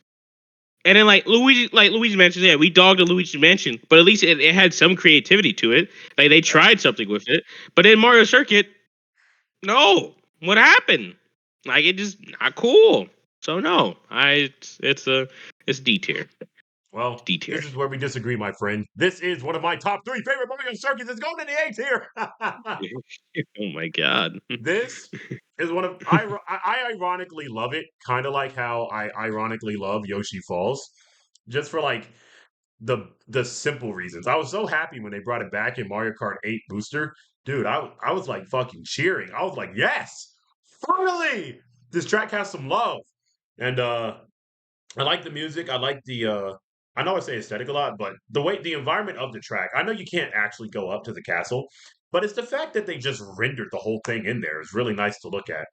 S2: And then like Luigi Mansion, yeah, we dogged the Luigi Mansion, but at least it had some creativity to it. Like they
S1: Yeah.
S2: tried something with it. But in Mario Circuit, no. What happened? Like it just not cool. So no, it's D tier.
S1: Well,
S2: D tier.
S1: this is where we disagree, my friend. This is one of my top 3 favorite Mario circuits. It's going in the 8 here.
S2: Oh my god.
S1: This is one of I ironically love it, kind of like how I ironically love Yoshi Falls, just for like the simple reasons. I was so happy when they brought it back in Mario Kart 8 Booster. Dude, I was like fucking cheering. I was like, "Yes! Finally! This track has some love." And I like the music. I like the I know I say aesthetic a lot, but the environment of the track. I know you can't actually go up to the castle, but it's the fact that they just rendered the whole thing in there is really nice to look at.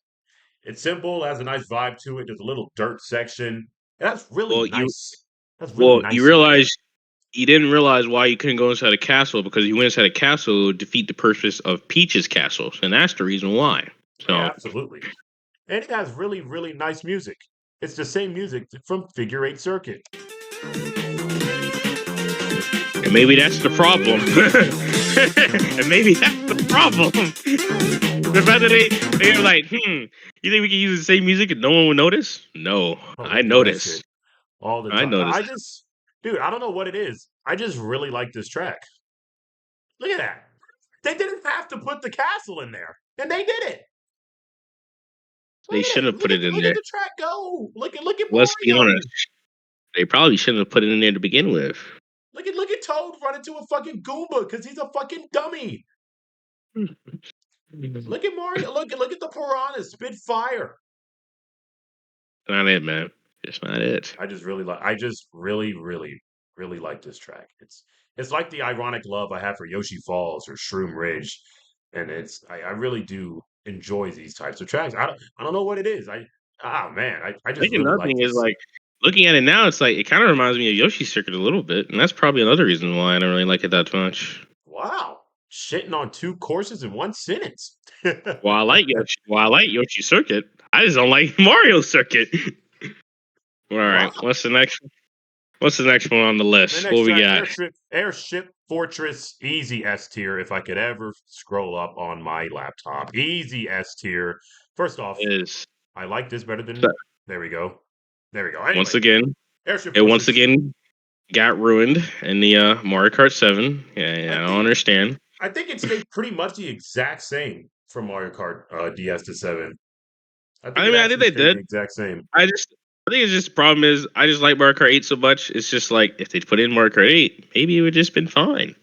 S1: It's simple, has a nice vibe to it. There's a little dirt section. And that's really
S2: Well,
S1: nice. That's really
S2: you
S1: nice looking.
S2: realize you didn't realize why you couldn't go inside a castle because you went inside a castle it would defeat the purpose of Peach's castle, and that's the reason why.
S1: Oh, yeah,
S2: So,
S1: absolutely. And it has really, really nice music. It's the same music from Figure Eight Circuit.
S2: and maybe that's the problem. And maybe that's the problem. The fact that they're like, you think we can use the same music and no one would notice? No,
S1: Oh,
S2: I
S1: they do that shit
S2: notice.
S1: all the
S2: I
S1: time.
S2: notice.
S1: I just, dude, I don't know what it is. I just really like this track. Look at that. They didn't have to put the castle in there, and they did it. Look
S2: They
S1: at it.
S2: shouldn't have put it in
S1: Look at
S2: there.
S1: the track go. Look at
S2: Let's be
S1: Mario.
S2: honest. They probably shouldn't have put it in there to begin with.
S1: Look at Toad run into a fucking Goomba because he's a fucking dummy. Look at Mario. Look at the piranhas spit fire.
S2: Not it, man. It's not it.
S1: I just really like. I just really, really, really like this track. it's like the ironic love I have for Yoshi Falls or Shroom Ridge, and I really do enjoy these types of tracks. I don't know what it is. I
S2: I
S1: just
S2: think
S1: really
S2: another
S1: like
S2: thing is
S1: this.
S2: like looking at it now, it's like it kind of reminds me of Yoshi's Circuit a little bit, and that's probably another reason why I don't really like it that much.
S1: Wow, shitting on two courses in one sentence.
S2: While I like Yoshi Circuit, I just don't like Mario Circuit. All right,
S1: Wow.
S2: what's the next one on the
S1: The
S2: list?
S1: next
S2: What we
S1: track,
S2: got?
S1: Airship Fortress, easy S tier. If I could ever scroll up on my laptop, easy S tier. First off,
S2: Is
S1: I like this better
S2: so,
S1: than. There we go. There we go.
S2: once
S1: Anyway,
S2: again,
S1: Airship
S2: it once
S1: Fortress.
S2: again got ruined in the Mario Kart 7. Yeah,
S1: I
S2: I don't
S1: think
S2: understand.
S1: I think it stayed pretty much the exact same from Mario Kart DS to 7. I think
S2: I
S1: it
S2: mean, I think
S1: actually
S2: they
S1: stayed
S2: did.
S1: the exact same.
S2: I think it's just the problem is I just like Mario Kart 8 so much. It's just like if they put in Mario Kart 8, maybe it would just been fine.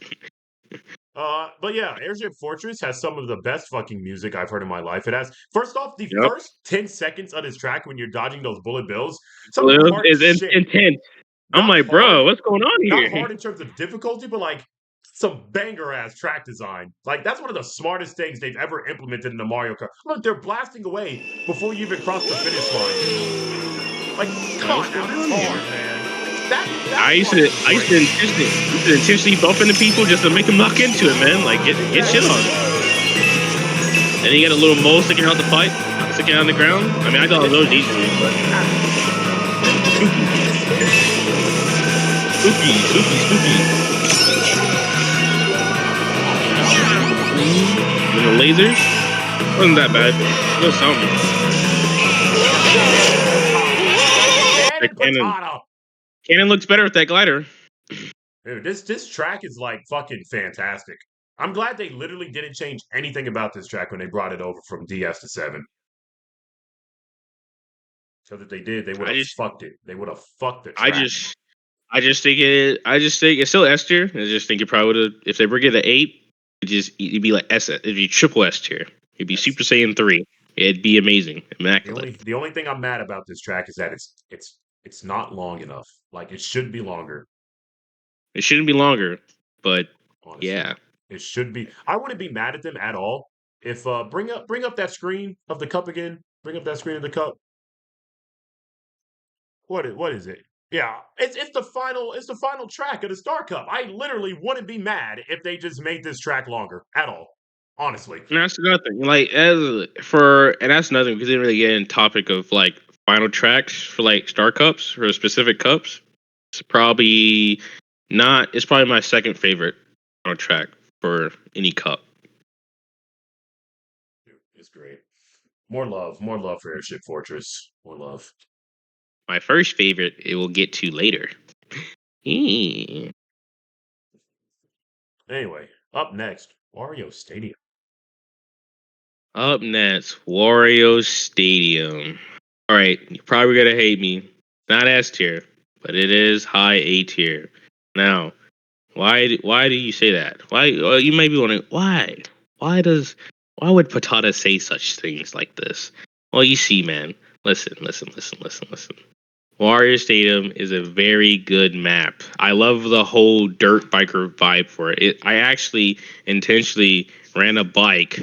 S1: But yeah, Airship Fortress has some of the best fucking music I've heard in my life. It has, first off, the
S2: Yep.
S1: first 10 seconds of this track when you're dodging those bullet bills, some of the
S2: Well,
S1: hardest
S2: it's
S1: shit.
S2: intense. I'm
S1: Not
S2: like,
S1: hard,
S2: bro, what's going on
S1: not
S2: here?
S1: hard in terms of difficulty, but like some banger ass track design. Like that's one of the smartest things they've ever implemented in the Mario Kart. Look, they're blasting away before you even cross the finish line. Like, come
S2: Like,
S1: on
S2: what's
S1: now,
S2: going
S1: that's
S2: on here?
S1: hard, man. That part is
S2: I used to
S1: great.
S2: intentionally bump into people just to make them knock into it, man. Like get shit
S1: Exactly.
S2: on. And then you got a little mole sticking out the pipe, sticking out on the ground. I mean, I
S1: And
S2: thought
S1: it's
S2: those easily, but spooky, spooky. And then the lasers wasn't that bad. It was something. That
S1: cannon
S2: cannon,
S1: patata.
S2: cannon looks better with that glider.
S1: Dude, this track is like fucking fantastic. I'm glad they literally didn't change anything about this track when they brought it over from DS to 7. So that they did, they would
S2: I
S1: have
S2: just,
S1: fucked it. They would have fucked the
S2: I
S1: track.
S2: just, I just think it's still S tier. I just think it probably would have, if they bring it to 8, it'd be like it'd be triple S tier. It'd be
S1: That's
S2: Super Saiyan 3. It'd be amazing, immaculate.
S1: the only thing I'm mad about this track is that it's not long enough. Like it should be longer,
S2: It shouldn't be longer, but
S1: honestly.
S2: yeah.
S1: It should be. I wouldn't be mad at them at all if bring up that screen of the cup again. Bring up that screen of the cup. What is it? Yeah, it's the final track of the Star Cup. I literally wouldn't be mad if they just made this track longer at all. Honestly.
S2: And that's nothing. Like and that's nothing because they didn't really get in topic of like final tracks for like Star Cups for specific cups. It's probably not. It's probably my second favorite final track for any cup.
S1: It's great. More love for Airship Fortress. More love.
S2: My first favorite, it will get to later. Eh.
S1: Anyway, up next, Wario Stadium.
S2: Up next, Wario Stadium. All right, you're probably gonna hate me. Not S tier, but it is high A tier. Now, why do you say that? Why you may be wondering why does why would Patata say such things like this? Well, you see, man. Listen. Warrior Stadium is a very good map. I love the whole dirt biker vibe for I actually intentionally ran a bike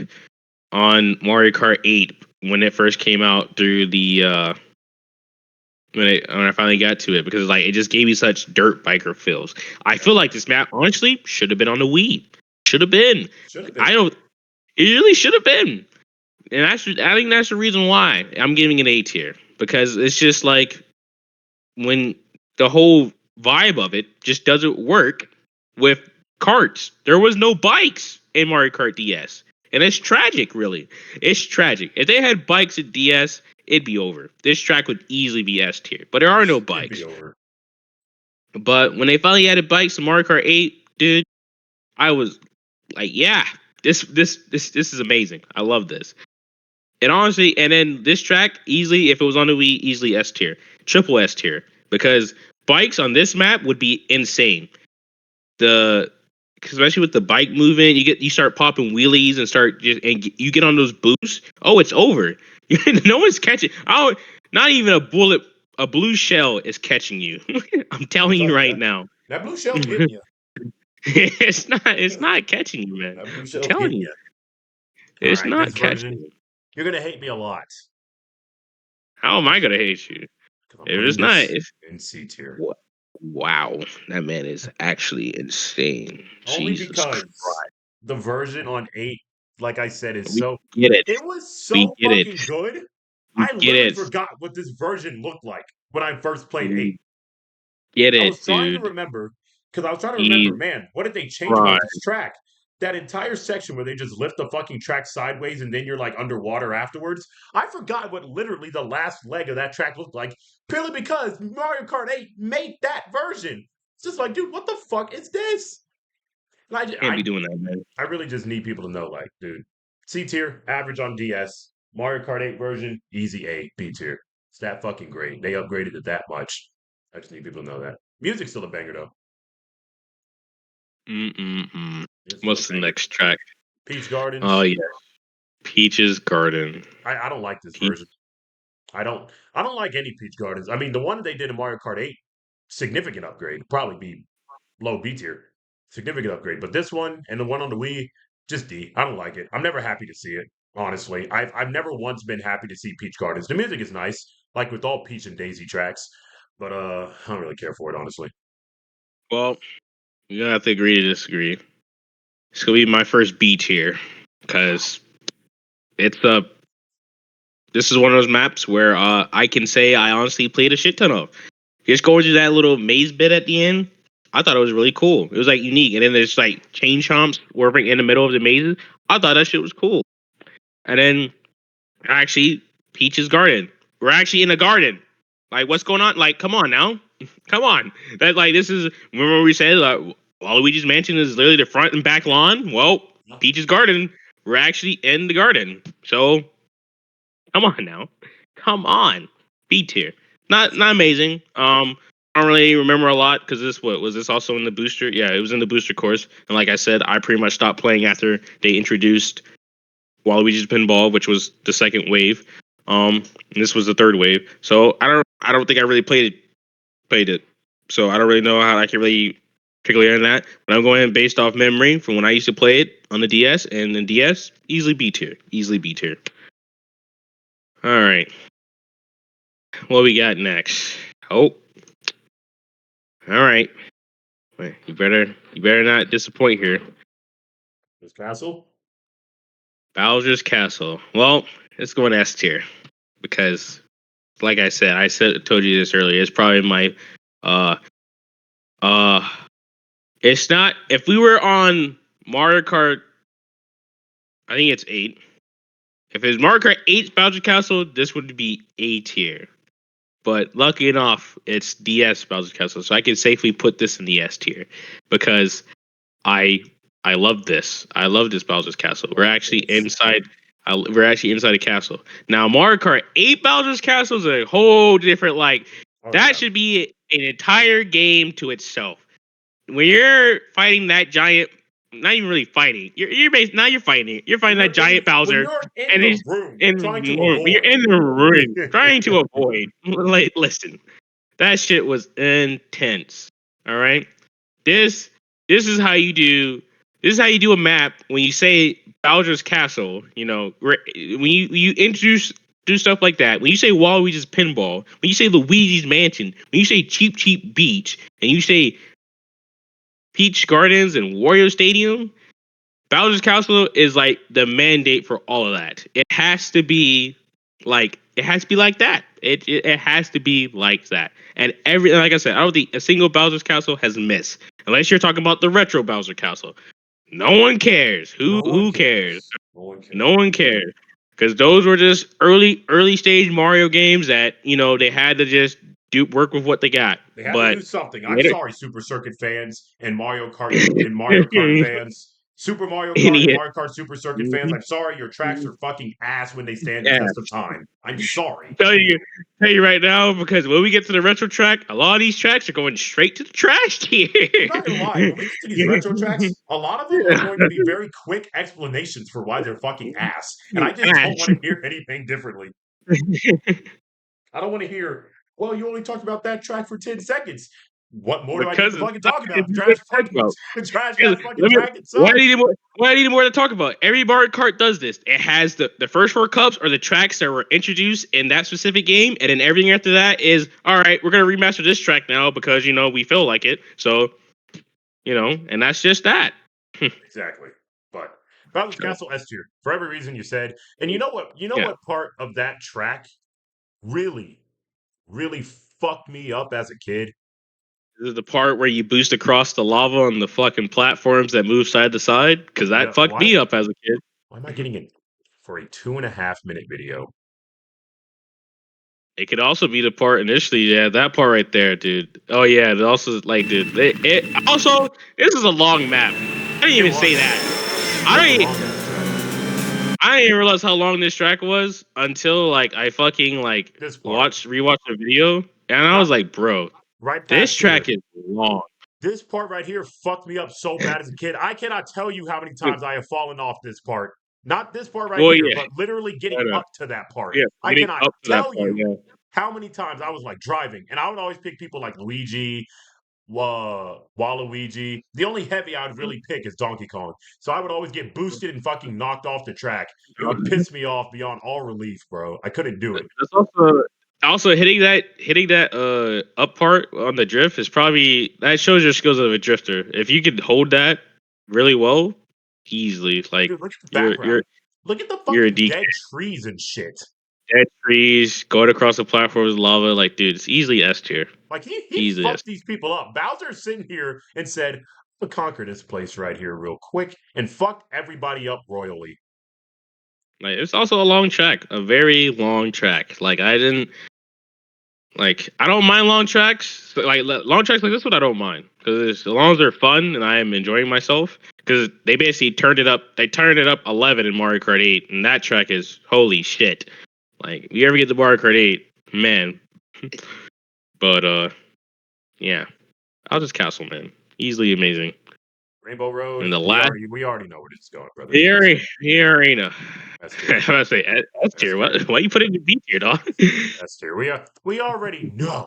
S2: on Mario Kart 8 when it first came out through the when I finally got to it because like it just gave me such dirt biker feels. I
S1: Yeah,
S2: feel like this map honestly should have been on the Wii. Should have been.
S1: should have
S2: I
S1: been.
S2: don't. It really should have been. And I think that's the reason why I'm giving it A tier because it's just like when the whole vibe of it just doesn't work with carts. There was no bikes in Mario Kart DS. And it's tragic, really. It's tragic. If they had bikes at DS, it'd be over. This track would easily be S tier. But there are no
S1: It'd be
S2: bikes.
S1: over.
S2: But when they finally added bikes to Mario Kart 8, dude, I was like, yeah, this is amazing. I love this. And honestly, and then this track easily, if it was on the Wii, easily S tier, triple S tier, because bikes on this map would be insane. The Especially with the bike movement, you start popping wheelies and you get on those boosts. Oh, it's over. No one's catching. Oh, not even a blue shell is catching you. I'm
S1: I'm
S2: telling you
S1: telling you
S2: right
S1: that
S2: now.
S1: that blue shell's getting you.
S2: It's not catching you, man.
S1: We
S2: I'm
S1: shall
S2: telling
S1: get
S2: you,
S1: you. All
S2: it's
S1: right,
S2: not
S1: this
S2: catching
S1: version,
S2: you.
S1: you're gonna hate me a lot
S2: How am I gonna hate you?
S1: because I'm
S2: If
S1: putting
S2: it's not,
S1: this
S2: it's
S1: in C tier.
S2: wow. That man is actually insane.
S1: Only
S2: Jesus
S1: because
S2: Christ.
S1: the version on 8, like I said, is
S2: We
S1: so
S2: get it.
S1: it was
S2: We
S1: so
S2: get it.
S1: fucking good.
S2: We
S1: I
S2: get
S1: literally
S2: it.
S1: forgot what this version looked like when I first played 8.
S2: We get
S1: I was
S2: it,
S1: trying to
S2: dude.
S1: remember because I was trying to remember,
S2: Jesus
S1: man, what did they change about this
S2: Christ.
S1: track? That entire section where they just lift the fucking track sideways and then you're like underwater afterwards. I forgot what literally the last leg of that track looked like purely because Mario Kart 8 made that version. It's just like, dude, what the fuck is this? And
S2: Can't be doing that, man.
S1: I really just need people to know, like, dude, C tier, average on DS, Mario Kart 8 version, easy A, B tier. It's that fucking great. They upgraded it that much. I just need people to know that. Music's still a banger though.
S2: Mm-mm-mm.
S1: It's still a
S2: What's the
S1: banger.
S2: next track?
S1: Peach
S2: Oh
S1: Gardens.
S2: yeah, Peach's Garden.
S1: I don't like this
S2: Peach.
S1: version. I don't like any Peach Gardens. I mean, the one they did in Mario Kart 8, significant upgrade. Probably be low B tier. Significant upgrade. But this one and the one on the Wii, just D. I don't like it. I'm never happy to see it, honestly. I've never once been happy to see Peach Gardens. The music is nice, like with all Peach and Daisy tracks, but I don't really care for it, honestly.
S2: Well, you're gonna have to agree to disagree. It's gonna be my first B tier because it's this is one of those maps where I can say I honestly played a shit ton of. Just going to that little maze bit at the end, I thought it was really cool. It was like unique, and then there's like chain chomps working in the middle of the mazes. I thought that shit was cool. And then actually, Peach's Garden. We're actually in a garden. Like, what's going on? Like, come on now, come on. That like this is remember we said Waluigi's Mansion is literally the front and back lawn. Well, Peach's Garden. We're actually in the garden. So come on now. Come on. B tier. Not amazing. I don't really remember a lot because this what was this also in the booster? Yeah, it was in the booster course. And like I said, I pretty much stopped playing after they introduced Waluigi's Pinball, which was the second wave. And this was the third wave. So I don't think I really played it. So I don't really know how I can really particularly on that. But I'm going based off memory from when I used to play it on the DS and the DS, easily B tier. Easily B tier. All right. What we got next? Oh, all right. Wait, you better not disappoint here.
S1: This castle?
S2: Bowser's Castle. Well, it's going S tier because, like I said, told you this earlier. It's probably my, uh, uh, it's not. If we were on Mario Kart, I think it's 8. If it's Mario Kart 8's Bowser's Castle, this would be A tier. But lucky enough, it's DS Bowser's Castle, so I can safely put this in the S tier because I I love this. I love this Bowser's Castle. We're
S1: Love
S2: actually
S1: this.
S2: inside. We're actually inside a castle now. Mario Kart 8 Bowser's Castle is a whole different like.
S1: Oh
S2: That
S1: yeah.
S2: should be an entire game to itself. When you're fighting that giant, not even really fighting. You're based now. You're fighting. You're fighting that giant
S1: When
S2: Bowser,
S1: you're in
S2: and
S1: the
S2: he's
S1: room
S2: in
S1: trying to
S2: more. When you're
S1: avoid.
S2: in the room trying to avoid. Like, listen, that shit was intense. All right. This this is how you do this is how you do a map when you say Bowser's Castle. You know, when you introduce do stuff like that. When you say Waluigi's Pinball, when you say Luigi's Mansion, when you say Cheap Cheap Beach, and you say Peach Gardens and Wario Stadium, Bowser's Castle is like the mandate for all of that. It has to be like that. It has to be like that. And every like I said, I don't think a single Bowser's Castle has missed. Unless you're talking about the retro Bowser Castle. No one cares.
S1: No one
S2: Who cares?
S1: cares. No one cares.
S2: No one cares. Because those were just early stage Mario games that, you know, they had to just do work with what they got.
S1: They had to
S2: But
S1: do something. I'm
S2: later
S1: sorry, Super Circuit fans and Mario Kart fans. Super Mario Kart and
S2: idiot.
S1: Mario Kart Super Circuit fans. I'm sorry, your tracks are fucking ass when they stand the
S2: Yeah.
S1: test of time. I'm sorry.
S2: Tell you right now because when we get to the retro track, a lot of these tracks are going straight to the trash here.
S1: I'm not gonna lie, when we get to these retro tracks, a lot of them are going to be very quick explanations for why they're fucking ass. And I just don't
S2: Trash.
S1: want to hear anything differently. I don't want to hear, well, you only talked about that track for 10 seconds. What more do I need
S2: because
S1: to
S2: it's
S1: fucking
S2: not
S1: talk
S2: it's
S1: about?
S2: nothing to talk about.
S1: Trash
S2: Let
S1: ass fucking
S2: me,
S1: track. It
S2: why do
S1: sucks.
S2: you need more? Why do you need more to talk about? Every Mario Kart does this. It has the first four cups are the tracks that were introduced in that specific game, and then everything after that is all right. We're gonna remaster this track now because we feel like it. So and that's just that.
S1: Exactly. But Bowser's
S2: So,
S1: Castle S tier for every reason you said. And you know what? You know
S2: yeah,
S1: what part of that track really, really fucked me up as a kid?
S2: this is the part where you boost across the lava on the fucking platforms that move side to side because
S1: Yeah.
S2: that fucked me up as a kid.
S1: Why am I getting it for a 2.5 minute video?
S2: It could also be the part initially, yeah, that part right there, dude. Oh yeah, it also like, dude, it also this is a long map. I didn't
S1: It
S2: even
S1: was.
S2: say that.
S1: It was a
S2: I
S1: long
S2: didn't,
S1: ass track.
S2: I didn't even realize how long this track was until like I fucking like
S1: This part,
S2: rewatched the video, and I was
S1: not
S2: like, bro,
S1: right
S2: this
S1: past
S2: track
S1: here.
S2: is long.
S1: This part right here fucked me up so bad as a kid. I cannot tell you how many times I have fallen off this part. Not this part right
S2: Well,
S1: here,
S2: yeah,
S1: but literally getting
S2: I know.
S1: up to that part.
S2: Yeah,
S1: I
S2: getting
S1: cannot
S2: up to that
S1: tell
S2: part,
S1: you
S2: yeah.
S1: how many times I was like driving, and I would always pick people like Luigi, Waluigi. The only heavy I would really pick is Donkey Kong. So I would always get boosted and fucking knocked off the track. It would piss me off beyond all relief, bro. I couldn't do it.
S2: That's also hitting that up part on the drift is probably that shows your skills of a drifter. If you could hold that really well, easily like
S1: Dude, look at the
S2: you're
S1: background.
S2: you're
S1: Look at the
S2: you're a
S1: fucking
S2: DK.
S1: dead trees and shit.
S2: Dead trees, going across the platforms, lava, like dude, it's easily S tier.
S1: Like he
S2: Easily S.
S1: fucked these people up. Bowser's sitting here and said, "I'm gonna conquer this place right here real quick," and fucked everybody up royally.
S2: Like it's also a long track, a very long track. I don't mind long tracks. Like long tracks like this one, I don't mind because as long as they're fun and I am enjoying myself. Because they basically turned it up. They turned it up 11 in Mario Kart 8, and that track is holy shit. Like if you ever get to Mario Kart 8, man. But yeah, I'll just Castle, man. Easily amazing.
S1: Rainbow Road,
S2: And the last
S1: we already know where this is going, brother.
S2: the arena.
S1: S
S2: I
S1: tier,
S2: was gonna say S
S1: S
S2: tier.
S1: tier,
S2: Why you put it in B tier, dog?
S1: S tier. We already know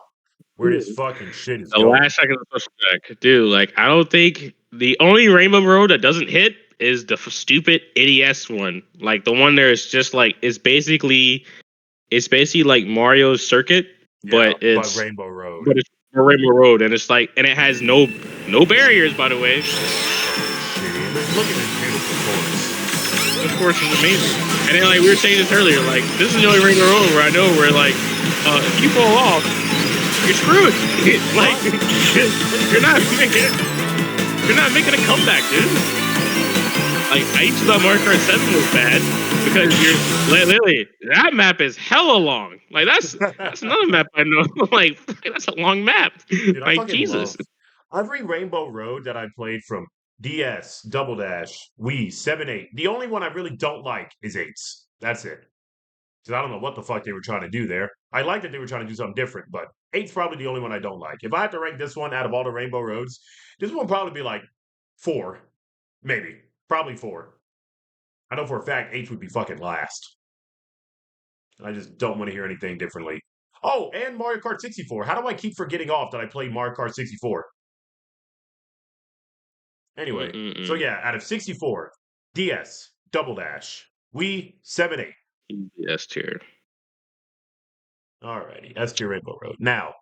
S1: where this fucking shit is
S2: The
S1: going.
S2: last second of the special track, dude. Like, I don't think the only Rainbow Road that doesn't hit is the stupid NES one. Like the one there is just like it's basically like Mario's circuit,
S1: Yeah,
S2: but
S1: but
S2: it's
S1: Rainbow Road.
S2: but it's a Rainbow Road, and it's like and it has no barriers, by the way.
S1: Fucking shitty. Look at this beautiful chorus.
S2: This course is amazing. And then like we were saying this earlier, like this is the only Rainbow Road where I know where like if you fall off, you're screwed. Like you're not making a comeback, dude. Like I used to thought Mario Kart 7 was bad because you're literally that map is hella long. Like that's another map I know. Like that's a long map.
S1: Dude, I
S2: Like
S1: fucking love
S2: Jesus.
S1: every Rainbow Road that I played from DS, Double Dash, Wii, 7, 8. The only one I really don't like is 8's. That's it. Because I don't know what the fuck they were trying to do there. I like that they were trying to do something different, but 8's probably the only one I don't like. If I had to rank this one out of all the Rainbow Roads, this one would probably be like 4. Maybe. Probably 4. I know for a fact 8 would be fucking last. I just don't want to hear anything differently. Oh, and Mario Kart 64. How do I keep forgetting off that I played Mario Kart 64? Anyway, so
S2: Mm-mm-mm.
S1: yeah, out of 64, DS, Double Dash, Wii, 7, 8.
S2: S tier.
S1: Alrighty, S tier Rainbow Road. Now,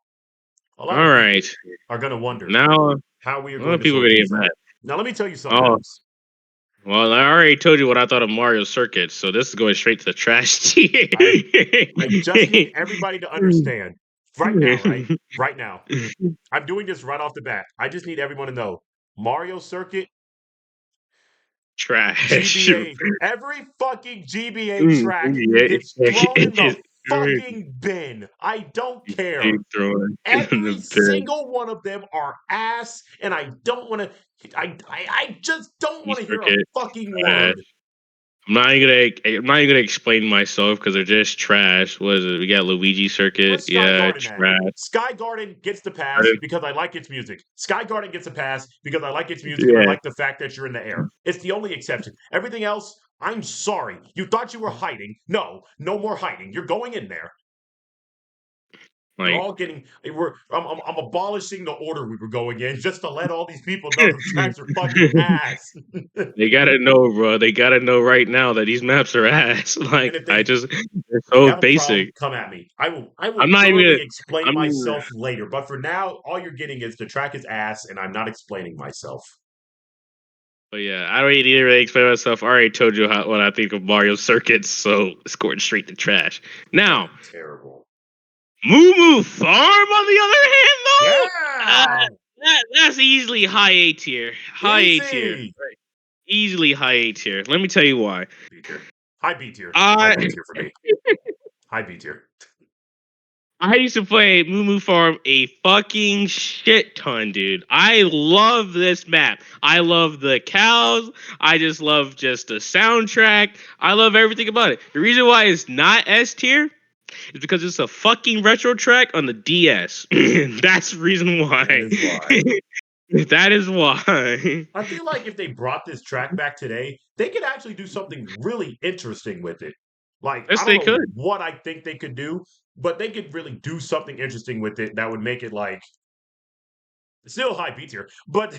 S1: a lot
S2: All
S1: of
S2: right.
S1: people are going to wonder
S2: Now
S1: how we are
S2: a lot
S1: going
S2: of
S1: to
S2: people are
S1: sort
S2: gonna get
S1: these
S2: mad.
S1: out. Now, let me tell you something,
S2: Oh,
S1: Adams.
S2: well, I already told you what I thought of Mario Circuit, so this is going straight to the trash tier.
S1: I just need everybody to understand right now, right? Right now. I'm doing this right off the bat. I just need everyone to know Mario Circuit,
S2: Trash.
S1: GBA, every fucking GBA track
S2: Yeah,
S1: gets thrown in the
S2: it's
S1: fucking bin. I don't care.
S2: being thrown in
S1: Every
S2: the bin.
S1: single one of them are ass, and I don't want to. I just don't want to hear a
S2: Circuit
S1: fucking
S2: trash.
S1: word.
S2: I'm not even gonna explain myself because they're just trash. What is it? We got Luigi Circuit.
S1: Where's Sky
S2: Yeah,
S1: Garden at?
S2: trash.
S1: Sky Garden gets the pass because I like its music. Sky Garden gets a pass because I like its music and I
S2: Yeah.
S1: like the fact that you're in the air. It's the only exception. Everything else, I'm sorry. You thought you were hiding. No, no more hiding. You're going in there. We're
S2: Like
S1: all getting. I'm abolishing the order we were going in just to let all these people know the tracks are fucking ass.
S2: they gotta know, bro. They gotta know right now that these maps are ass.
S1: And
S2: Like
S1: if
S2: I
S1: they
S2: just they're
S1: They
S2: so
S1: have a problem,
S2: basic.
S1: come at me. I
S2: I'm
S1: will
S2: not even gonna.
S1: thoroughly explain
S2: I'm.
S1: myself later. But for now, all you're getting is the track is ass, and I'm not explaining myself.
S2: But yeah, I don't need to really explain myself. I already told you what I think of Mario circuits, so it's going straight to trash. Now,
S1: Fucking terrible.
S2: Moo Moo Farm, on the other hand, though,
S1: Yeah,
S2: that's easily high A tier. High A tier.
S1: easy.
S2: Right. Easily high A tier. Let me tell you why.
S1: B tier. High B tier. High
S2: I
S1: B tier for me. High B tier.
S2: I used to play Moo Moo Farm a fucking shit ton, dude. I love this map. I love the cows. I just love just the soundtrack. I love everything about it. The reason why it's not S tier is because it's a fucking retro track on the DS. That's the reason
S1: That
S2: why.
S1: is why.
S2: That is why.
S1: I feel like if they brought this track back today, they could actually do something really interesting with it. Like, I
S2: Yes,
S1: don't
S2: they
S1: know
S2: could.
S1: what I think they could do, but they could really do something interesting with it that would make it like still high B tier, but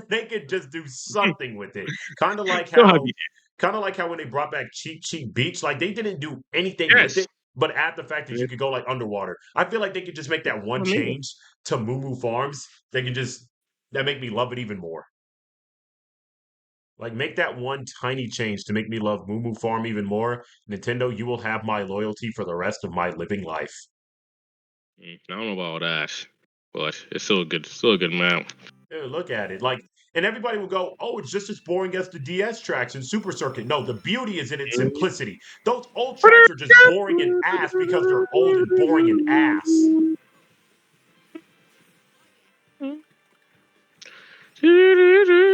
S1: they could just do something with it. Kind of like
S2: Still have
S1: how,
S2: you.
S1: kind of like how when they brought back Cheap Beach, like they didn't do anything with
S2: Yes.
S1: it, but add the fact that you could go like underwater. I feel like they could just make that one
S2: Amazing.
S1: change to Moo Moo Farms. They can just that make me love it even more. Like make that one tiny change to make me love Moo Moo Farm even more. Nintendo, you will have my loyalty for the rest of my living life.
S2: I don't know about that, but it's still a good. Still a good map.
S1: Dude, look at it. Like, and everybody will go, "Oh, it's just as boring as the DS tracks and Super Circuit." No, the beauty is in its simplicity. Those old tracks are just boring and ass because they're old and boring and ass.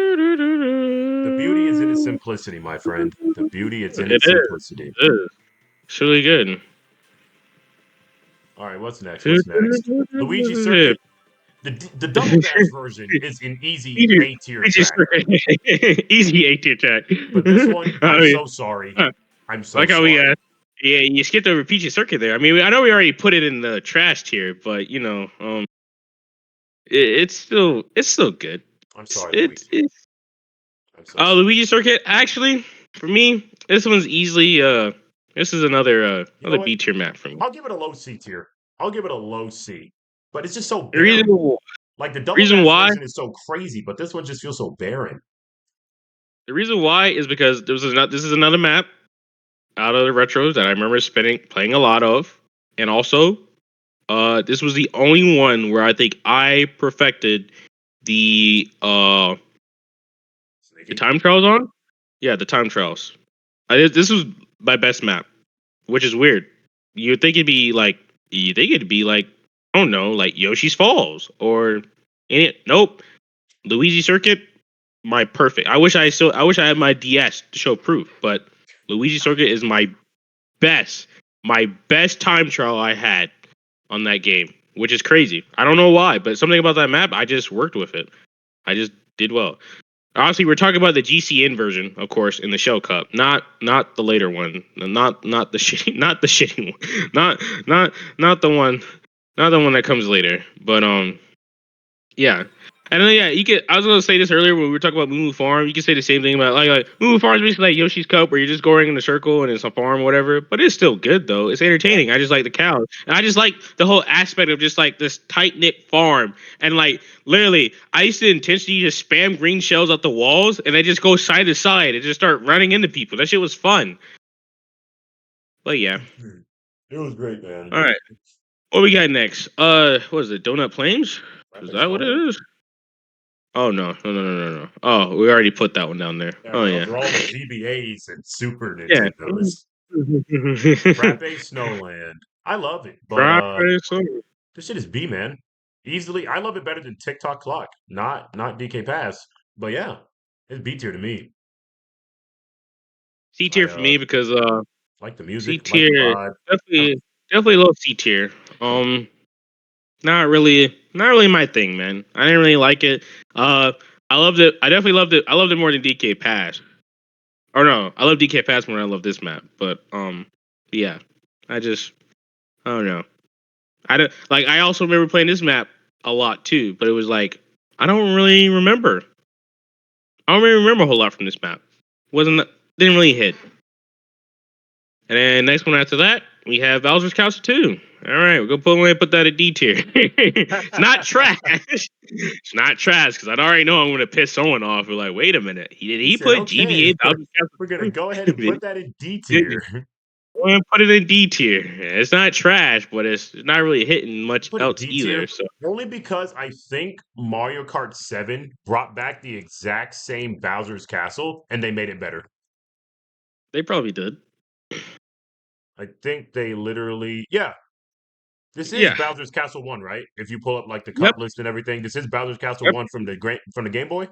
S1: The beauty is in its simplicity, my friend. The beauty is in
S2: It
S1: its
S2: is.
S1: simplicity.
S2: It is. It's really good.
S1: All right, what's next? What's next? Luigi Circuit. The Double Dash version is an easy
S2: Easy,
S1: A tier track,
S2: easy A tier track.
S1: but this one,
S2: I
S1: I'm
S2: mean,
S1: so sorry.
S2: I
S1: I'm so
S2: like how we
S1: sorry.
S2: yeah, you skipped over Peach's Circuit there. I mean, I know we already put it in the trash tier, but it's still good.
S1: I'm sorry, Luigi.
S2: It's
S1: I'm so sorry.
S2: Luigi Circuit actually for me. This one's easily this is
S1: You know
S2: another
S1: what?
S2: B tier map for me.
S1: I'll give it a low C tier. I'll give it a low C. But it's just so
S2: The reason
S1: barren. Like the Double
S2: reason
S1: Dash
S2: why
S1: version is so crazy, but this one just feels so barren.
S2: the reason why is because this is another map out of the retros that I remember playing a lot of, and also this was the only one where I think I perfected the
S1: Sneaky.
S2: time trials on. Yeah, the time trials. This was my best map, which is weird. You think it'd be like I don't know, like Yoshi's Falls or nope, Luigi Circuit. My perfect. I wish I had my DS to show proof, but Luigi Circuit is my best time trial I had on that game, which is crazy. I don't know why, but something about that map, I just worked with it. I just did well. Obviously, we're talking about the GCN version, of course, in the Shell Cup, not the later one, not the shitty one, not the one, not the one that comes later. But yeah. And then yeah, you could. I was gonna say this earlier when we were talking about Moo Farm. You could say the same thing about like Moo Farm is basically like Yoshi's Cup, where you're just going in a circle and it's a farm, or whatever. But it's still good though. It's
S1: Yeah.
S2: entertaining. I just like the cows, and I just like the whole aspect of just like this tight knit farm. And like literally, I used to intentionally just spam green shells out the walls, and they just go side to side and just start running into people. That shit was fun. But yeah,
S1: It was great, man.
S2: all right. What we got next? What is it? Donut Plains? Is
S1: Rapid
S2: that what it
S1: Snowland?
S2: is? Oh no. Oh, we already put that one down there.
S1: Yeah,
S2: Oh
S1: those
S2: yeah.
S1: are all the GBAs and Super
S2: Yeah.
S1: Nintendos. Frappe Snowland. I love it, but
S2: Friday summer.
S1: this shit is B, man. Easily, I love it better than TikTok Clock. Not DK Pass, but yeah, it's B tier to me.
S2: C
S1: I
S2: tier for me because
S1: like the
S2: C
S1: music, like the
S2: tier
S1: vibe. I,
S2: definitely low C tier. Not really my thing, man. I didn't really like it. Uh, I loved it. I definitely loved it. I loved it more than DK Pass. Or no, I love DK Pass more than I love this map. But yeah, I just I don't know. I don't like. I also remember playing this map a lot too, but it was like I don't really remember. I don't really remember a whole lot from this map. Wasn't didn't really hit. And then next one after that, we have Bowser's Castle 2. All right, we're gonna put that in D tier. It's not trash. It's not trash because I already know I'm gonna piss someone off. We're like, wait a minute, did
S1: He
S2: he
S1: said,
S2: put
S1: "Okay,
S2: GBA Bowser's
S1: we're gonna
S2: Castle
S1: go ahead
S2: 2?
S1: and put that in D
S2: Did
S1: tier."
S2: Go ahead and put it in D tier. It's not trash, but it's not really hitting much
S1: Put it
S2: else
S1: D
S2: either.
S1: tier
S2: So
S1: only because I think Mario Kart 7 brought back the exact same Bowser's Castle and they made it better.
S2: they probably did.
S1: I think they literally, yeah. This is
S2: Yeah.
S1: Bowser's Castle 1, right? If you pull up like the
S2: Yep.
S1: cart list and everything, this is Bowser's Castle
S2: Yep.
S1: 1 from the Game Boy.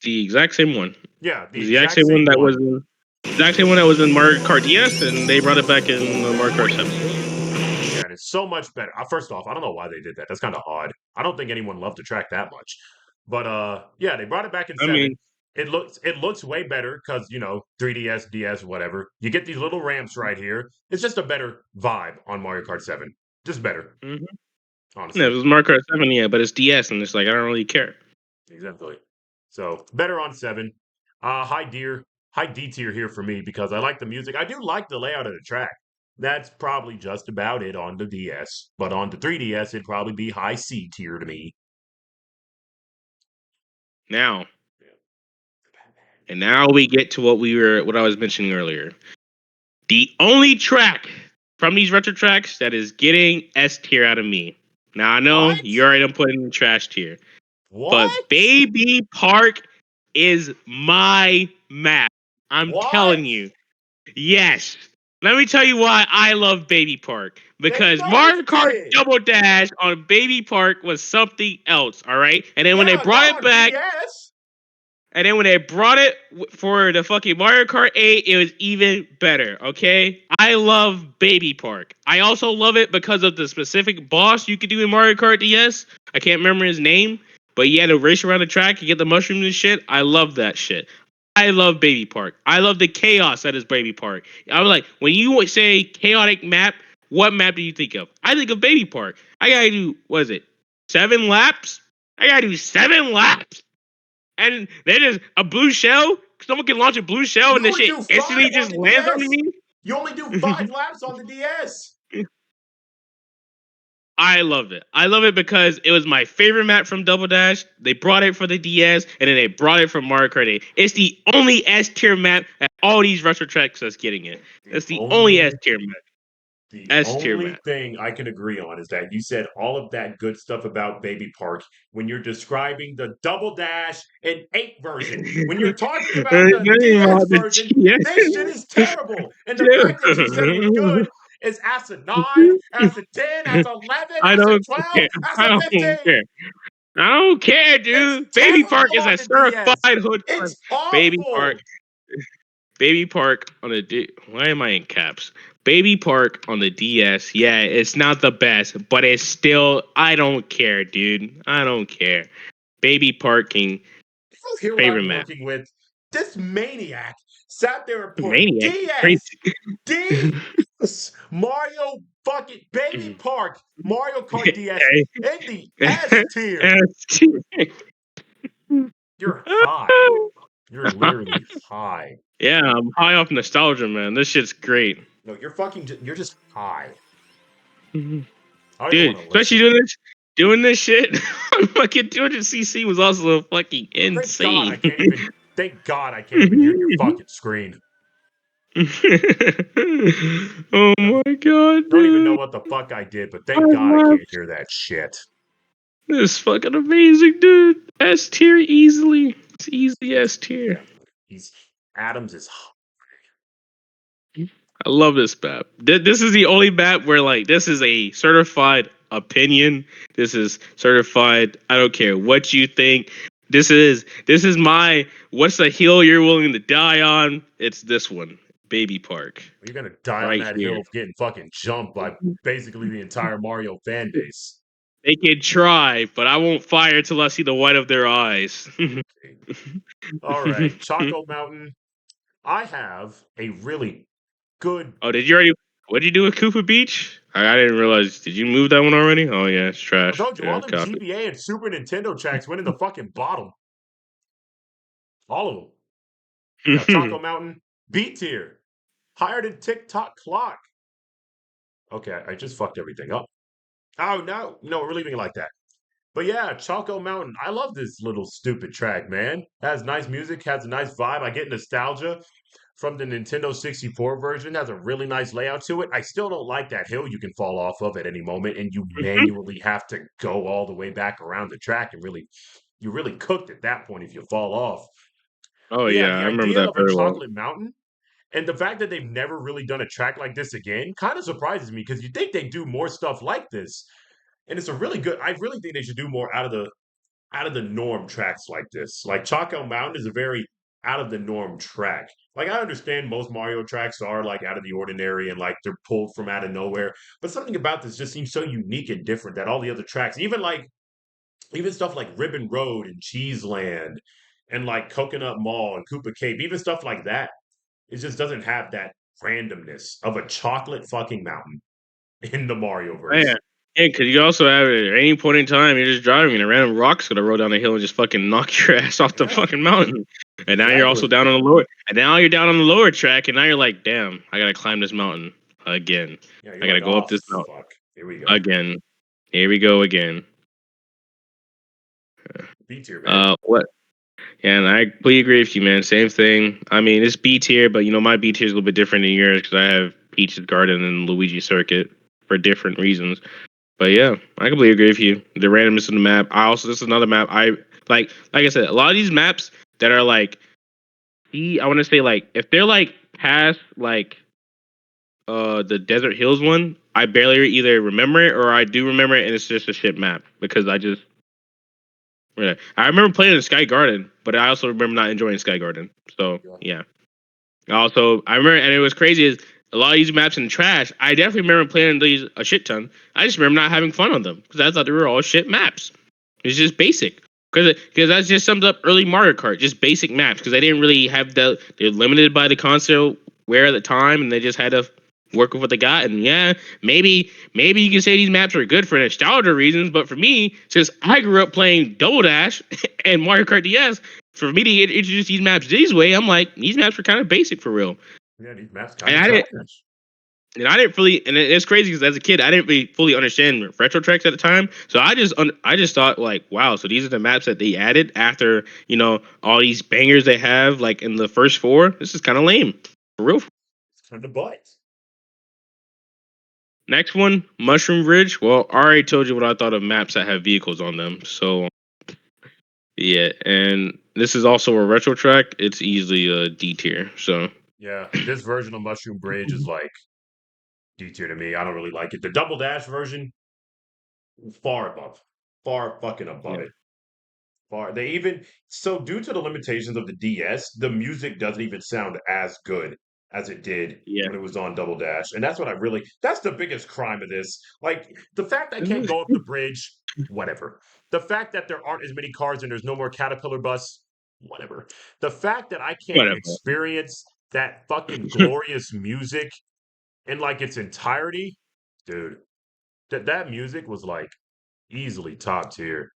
S2: The exact same one.
S1: Yeah, the
S2: The exact
S1: exact
S2: same one
S1: same
S2: that
S1: one.
S2: was in exact same one that was in Mario Kart DS, and they brought it back in Mario Kart 7.
S1: Yeah, and it's so much better. First off, I don't know why they did that. That's kind of odd. I don't think anyone loved the track that much. But yeah, they brought it back in
S2: I
S1: 7.
S2: mean,
S1: It looks way better because 3DS, DS, whatever. You get these little ramps right here. It's just a better vibe on Mario Kart 7. Just better,
S2: mhm. Yeah, it
S1: honestly.
S2: was Mario Kart 7, yeah, but it's DS, and it's like I don't really care.
S1: Exactly. So better on 7. High D tier here for me because I like the music. I do like the layout of the track. That's probably just about it on the DS. But on the 3DS, it'd probably be high C tier to me.
S2: Now, and now we get to what I was mentioning earlier. The only track from these retro tracks that is getting S tier out of me. Now I know
S1: What?
S2: you already done put it in the trash tier, but
S1: What?
S2: Baby Park is my map. I'm
S1: What?
S2: telling you. Yes. Let me tell you why I love Baby Park.
S1: They
S2: Because Mario
S1: nerfed
S2: Kart
S1: it.
S2: Double Dash on Baby Park was something else, all right? And then when they
S1: Yeah,
S2: brought
S1: not
S2: it
S1: on
S2: back,
S1: DS.
S2: and then when they brought it for the fucking Mario Kart 8, it was even better, okay? I love Baby Park. I also love it because of the specific boss you could do in Mario Kart DS. I can't remember his name, but you had to race around the track, you get the mushrooms and shit. I love that shit. I love Baby Park. I love the chaos that is Baby Park. I was like, when you say chaotic map, what map do you think of? I think of Baby Park. I gotta do, what is it, 7 laps? I gotta do 7 laps and then there's a blue shell. Someone can launch a blue shell
S1: You
S2: and this
S1: only
S2: shit
S1: do
S2: instantly
S1: 5 on
S2: just
S1: the
S2: lands on
S1: DS.
S2: me.
S1: You only do 5 laps on the DS.
S2: I loved it. I love it because it was my favorite map from Double Dash. They brought it for the DS, and then they brought it for Mario Kart 8. It's the only S tier map at all these retro tracks that's getting it.
S1: The
S2: That's the only S
S1: only
S2: tier map.
S1: The
S2: S tier
S1: only
S2: map.
S1: thing I can agree on is that you said all of that good stuff about Baby Park when you're describing the Double Dash and 8 version. When you're talking about the DS version, this shit is terrible. And the fact that you said it was good is acid 9, acid 10, acid 11,
S2: I
S1: acid
S2: don't
S1: 12,
S2: care. I
S1: acid
S2: don't
S1: 15.
S2: care. I don't care,
S1: It's
S2: dude. Baby Park
S1: terrible
S2: is
S1: on
S2: a
S1: the DS.
S2: certified hood park.
S1: It's
S2: Baby Park.
S1: awful.
S2: Baby Park on the why am I in caps? Baby Park on the DS. Yeah, it's not the best, but it's still I don't care, dude. I don't care. Baby Parking
S1: Who
S2: favorite
S1: I'm
S2: map.
S1: working with, this maniac sat there and put
S2: Maniac, you crazy.
S1: Mario fucking Baby Park, Mario Kart DS
S2: Hey.
S1: in the S tier. You're high. You're literally high.
S2: Yeah, I'm high off nostalgia, man. This shit's great.
S1: No, you're just high.
S2: Dude,
S1: I don't even want to
S2: especially
S1: listen.
S2: doing this shit. Fucking 200cc was also fucking
S1: Thank God I
S2: insane.
S1: can't even. Thank God I can't even hear your fucking screen.
S2: Oh
S1: I
S2: my god,
S1: don't even know
S2: dude.
S1: what the fuck I did, but
S2: I
S1: thank God I
S2: love
S1: can't hear that shit.
S2: this fucking amazing, dude. S tier easily. It's easy S tier.
S1: Yeah, he's Adams is
S2: I love this map. This is the only map where like this is a certified opinion. This is certified. I don't care what you think. This is my what's the hill you're willing to die on? It's this one, Baby Park,
S1: you're gonna die on
S2: right
S1: that
S2: here.
S1: hill of getting fucking jumped by basically the entire Mario fan base.
S2: They can try, but I won't fire till I see the white of their eyes.
S1: Okay. All right, Choco Mountain. I have a really good.
S2: Oh, did you already? What did you do with Koopa Beach? I didn't realize. Did you move that one already? Oh yeah, it's
S1: I
S2: trash.
S1: told you, all
S2: Yeah,
S1: them
S2: copy.
S1: GBA and Super Nintendo tracks went in the fucking bottom. All of them. Yeah, Choco Mountain, B tier. Higher than TikTok Clock. Okay, I just fucked everything up. Oh, no, we're leaving it like that. But yeah, Choco Mountain. I love this little stupid track, man. Has nice music, has a nice vibe. I get nostalgia from the Nintendo 64 version. Has a really nice layout to it. I still don't like that hill you can fall off of at any moment, and you manually have to go all the way back around the track and you really cooked at that point if you fall off.
S2: Oh
S1: But yeah,
S2: yeah,
S1: the
S2: I remember
S1: idea
S2: that
S1: of a
S2: very well.
S1: chocolate mountain and the fact that they've never really done a track like this again kind of surprises me because you think they do more stuff like this. And it's a really good I really think they should do more out of the norm tracks like this. Like Chaco Mountain is a very out of the norm track. Like I understand most Mario tracks are like out of the ordinary and like they're pulled from out of nowhere, but something about this just seems so unique and different that all the other tracks, even stuff like Ribbon Road and Cheeseland and like Coconut Mall and Koopa Cape, even stuff like that, it just doesn't have that randomness of a chocolate fucking mountain in the Mario
S2: Man,
S1: verse.
S2: yeah, because you also have it at any point in time you're just driving and a random rock's gonna roll down the hill and just fucking knock your ass off the
S1: Yeah,
S2: fucking mountain. And now you're also
S1: exactly.
S2: down on the lower. And now you're down on the lower track, and now you're like, damn, I gotta climb this mountain again.
S1: Yeah, you're
S2: I gotta
S1: like,
S2: go
S1: oh
S2: up this mountain
S1: fuck, here we go.
S2: again. Here we go again.
S1: B tier, man.
S2: What? Yeah, and I completely agree with you, man. Same thing. I mean, it's B tier, but my B tier is a little bit different than yours because I have Peach's Garden and Luigi Circuit for different reasons. But yeah, I completely agree with you. The randomness of the map. This is another map. I like I said, a lot of these maps that are like, I want to say like if they're like past like the Desert Hills one, I barely either remember it or I do remember it and it's just a shit map because I remember playing in Sky Garden, but I also remember not enjoying Sky Garden. So
S1: Yeah,
S2: yeah. Also, I remember, and it was crazy. Is a lot of these maps in the trash. I definitely remember playing these a shit ton. I just remember not having fun on them because I thought they were all shit maps. It's just basic because that just sums up early Mario Kart, just basic maps because they didn't really have they're limited by the console where at the time, and they just had to work with what they got. And yeah, maybe you can say these maps are good for nostalgia reasons, but for me, since I grew up playing Double Dash and Mario Kart DS, for me to introduce these maps this way, I'm like, these maps are kind of basic for real.
S1: yeah, these maps kind
S2: And
S1: of
S2: I didn't,
S1: trash.
S2: and I didn't fully, and it's crazy because as a kid, I didn't really fully understand retro tracks at the time. So I just thought like, wow, so these are the maps that they added after all these bangers they have like in the first four. This is kind of lame, for real.
S1: It's kind of butt.
S2: Next one, Mushroom Bridge. Well, I already told you what I thought of maps that have vehicles on them. So yeah, and this is also a retro track. It's easily a D tier. So.
S1: Yeah, this version of Mushroom Bridge is like D tier to me. I don't really like it. The Double Dash version, far above, far fucking above
S2: Yeah.
S1: it. Far. They even so due to the limitations of the DS, the music doesn't even sound as good as it did
S2: Yeah.
S1: when it was on Double Dash. And that's what I really that's the biggest crime of this. Like the fact I can't go up the bridge, whatever. The fact that there aren't as many cars and there's no more Caterpillar bus, whatever. The fact that I can't
S2: Whatever.
S1: experience that fucking glorious music in like its entirety, dude. That music was like easily top tier.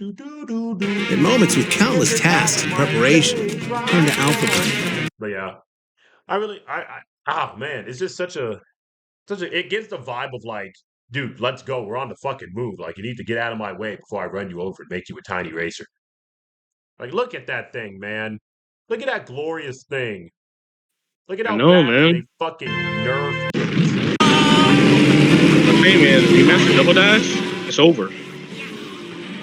S3: In moments with countless tasks and preparation, turn to Alphabet.
S1: But yeah, I really, man, it's just such a, it gives the vibe of like, dude, let's go. We're on the fucking move. Like, you need to get out of my way before I run you over and make you a tiny racer. Like, look at that thing, man. Look at that glorious thing. Look at
S2: I
S1: how
S2: know,
S1: badly they
S2: man.
S1: fucking nerfed it.
S2: Hey, man, remaster Double Dash. It's over.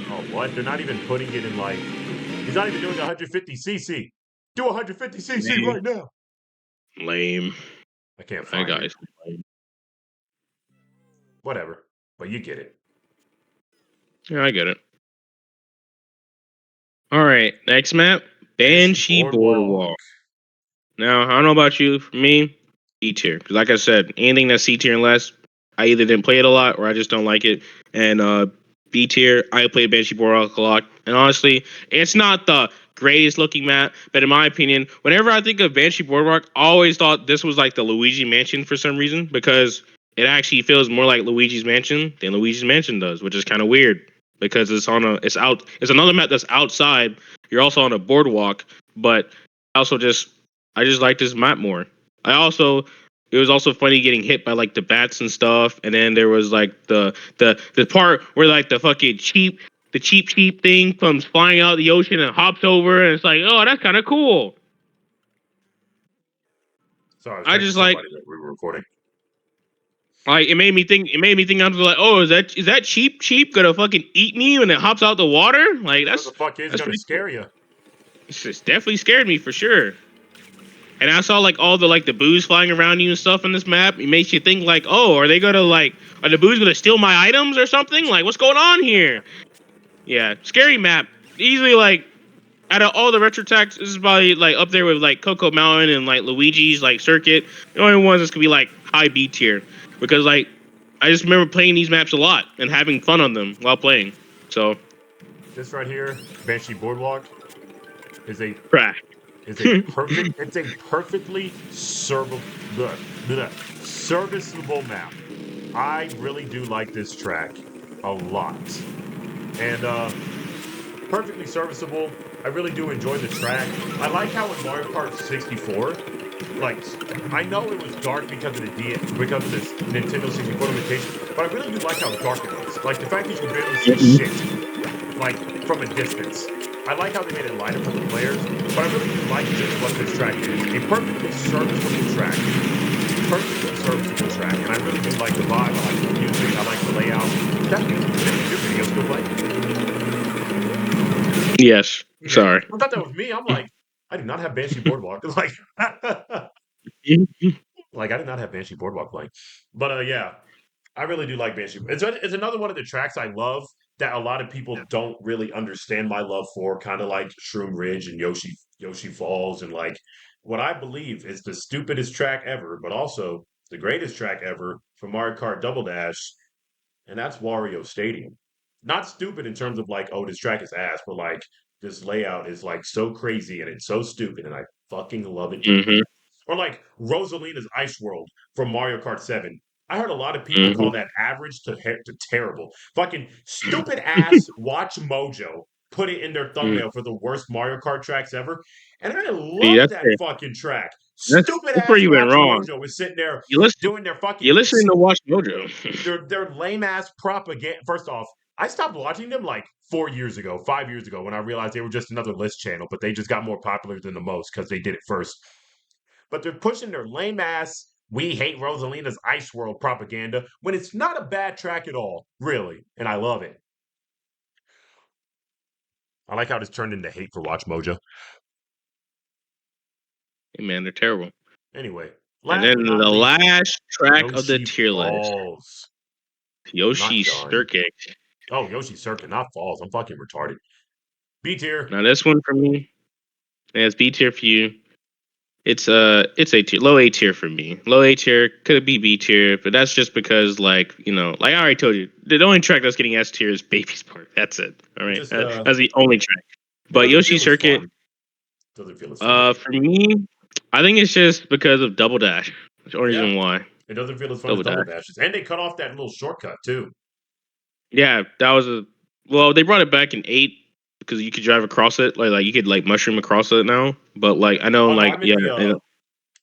S1: Oh, what? They're not even putting it in like, he's not even doing 150cc. Do 150cc
S2: Lame.
S1: right now.
S2: Lame.
S1: I can't
S2: That
S1: find it.
S2: guy's lame.
S1: whatever. But you get it.
S2: Yeah, I get it. All right, next map, Banshee Boardwalk. Now, I don't know about you. For me, B tier. Because like I said, anything that's C tier and less, I either didn't play it a lot or I just don't like it. And B tier, I play Banshee Boardwalk a lot. And honestly, it's not the greatest looking map, but in my opinion, whenever I think of Banshee Boardwalk, I always thought this was like the Luigi Mansion for some reason because it actually feels more like Luigi's Mansion than Luigi's Mansion does, which is kind of weird because it's another map that's outside. You're also on a boardwalk, but also I just like this map more. It was also funny getting hit by like the bats and stuff, and then there was like the part where like the cheap sheep thing comes flying out of the ocean and hops over, and it's like, oh, that's kind of cool.
S1: Sorry, I was
S2: I
S1: texting
S2: just like
S1: somebody that we were recording.
S2: it made me think. It made me think. I was like, oh, is that sheep gonna fucking eat me when it hops out the water? Like
S1: What the fuck is
S2: that's
S1: gonna
S2: pretty cool.
S1: scare you?
S2: It's definitely scared me for sure. And I saw like all the boos flying around you and stuff in this map. It makes you think like, oh, are the boos gonna steal my items or something? Like, what's going on here? Yeah, scary map. Easily like out of all the retro attacks, this is probably like up there with like Coco Mountain and like Luigi's like circuit. The only ones that's gonna be like high B tier because like I just remember playing these maps a lot and having fun on them while playing. So
S1: This right here, Banshee Boardwalk, is a
S2: trash.
S1: it's a perfectly serviceable map. I really do like this track a lot. And perfectly serviceable. I really do enjoy the track. I like how in Mario Kart 64, like I know it was dark because of because of this Nintendo 64 limitation, but I really do like how dark it was. Like the fact that you can barely see shit, like from a distance. I like how they made it lighter for the players, but I really do like just what this track is. A perfectly serviceable track. Perfectly serviceable track. And I really do like the vibe. I like the music. I like the layout. Definitely. Your video still play?
S2: Yes.
S1: Okay.
S2: Sorry.
S1: I thought that was me. I'm like, I do not have Banshee Boardwalk. Like, like I did not have Banshee Boardwalk playing. But yeah, I really do like Banshee. It's another one of the tracks I love that a lot of people don't really understand my love for, kind of like Shroom Ridge and Yoshi Falls, and like what I believe is the stupidest track ever, but also the greatest track ever for Mario Kart Double Dash, and that's Wario Stadium. Not stupid in terms of like, oh, this track is ass, but like this layout is like so crazy and it's so stupid, and I fucking love it to
S2: Mm-hmm.
S1: death. Or like Rosalina's Ice World from Mario Kart 7. I heard a lot of people
S2: Mm-hmm.
S1: call that average to terrible. Fucking stupid ass Watch Mojo put it in their
S2: Mm-hmm.
S1: thumbnail for the worst Mario Kart tracks ever. And I
S2: See,
S1: love that fucking track. Stupid
S2: that's where
S1: ass
S2: you went
S1: Watch
S2: wrong.
S1: Mojo is sitting there
S2: You listen.
S1: doing their
S2: You're
S1: fucking
S2: listening to Watch Mojo.
S1: their lame ass propaganda. First off, I stopped watching them like 4 years ago, 5 years ago, when I realized they were just another list channel, but they just got more popular than the most because they did it first. But they're pushing their lame ass "We hate Rosalina's Ice World" propaganda when it's not a bad track at all, really, and I love it. I like how this turned into hate for Watch Mojo.
S2: Hey, man, they're terrible.
S1: Anyway,
S2: And
S1: last
S2: then
S1: but
S2: the
S1: not least,
S2: last track of the
S1: Yoshi
S2: tier list,
S1: Falls. Not
S2: Yoshi
S1: done.
S2: Circuit.
S1: Oh, Yoshi Circuit, not Falls. I'm fucking retarded. B tier.
S2: Now this one for me, it's B tier for you. It's A tier, low A tier for me. Low A tier could be B tier, but that's just because like like I already told you, the only track that's getting S tier is Baby's Part. That's it. All
S1: It
S2: right,
S1: just
S2: that's the only track.
S1: it
S2: But
S1: doesn't
S2: Yoshi
S1: feel as
S2: Circuit,
S1: fun. Doesn't feel as fun.
S2: for me, I think it's just because of Double Dash. That's the only
S1: Yeah,
S2: reason why.
S1: it doesn't feel as fun as
S2: Double
S1: Double
S2: Dash.
S1: Dashes, and they cut off that little shortcut too.
S2: Yeah, that was a well. They brought it back in 8 because you could drive across it, like you could like mushroom across it now. But like I know,
S1: Oh no, I
S2: like
S1: meant
S2: yeah,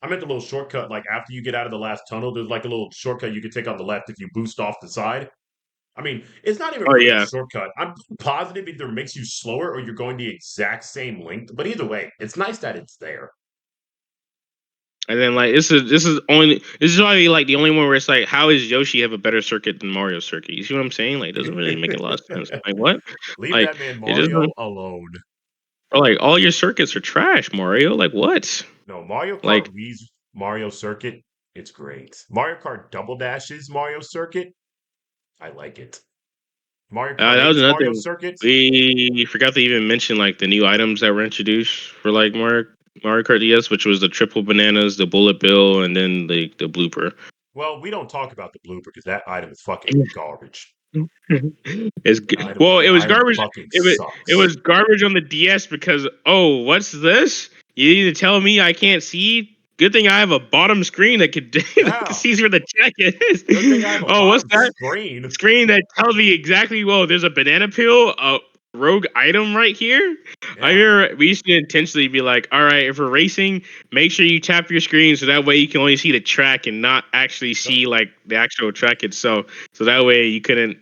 S1: the little shortcut. Like after you get out of the last tunnel, there's like a little shortcut you can take on the left if you boost off the side. I mean, it's not even
S2: oh
S1: really a
S2: yeah,
S1: shortcut. I'm positive either makes you slower or you're going the exact same length. But either way, it's nice that it's there.
S2: and then like this is probably like the only one where it's like, how is Yoshi have a better circuit than Mario circuit? You see what I'm saying? Like, it doesn't really make a lot of sense. Like what?
S1: Leave
S2: Like
S1: that man
S2: it doesn't.
S1: Mario alone.
S2: Like all your circuits are trash, Mario. Like what?
S1: No, Mario
S2: Like
S1: Kart Wii's Mario Circuit, it's great. Mario Kart Double Dash's Mario Circuit, I like it. Mario
S2: That was
S1: Kart 8's
S2: another
S1: Mario
S2: thing.
S1: Circuit.
S2: We forgot to even mention like the new items that were introduced for like Mario Kart DS, which was the triple bananas, the bullet bill, and then the blooper.
S1: Well, we don't talk about the blooper because that item is fucking garbage.
S2: Well,
S1: The
S2: it was
S1: item
S2: garbage.
S1: fucking
S2: It
S1: sucks.
S2: was garbage on the DS because what's this? You need to tell me I can't see. Good thing I have a bottom screen that could
S1: Yeah.
S2: sees where the check is.
S1: Good thing I have a
S2: Oh, what's
S1: bottom
S2: that?
S1: screen.
S2: Screen that tells me exactly. Whoa, there's a banana peel, a rogue item right here. I
S1: Yeah.
S2: hear we used to intentionally be like, all right, if we're racing, make sure you tap your screen so that way you can only see the track and not actually see like the actual track itself. So that way you couldn't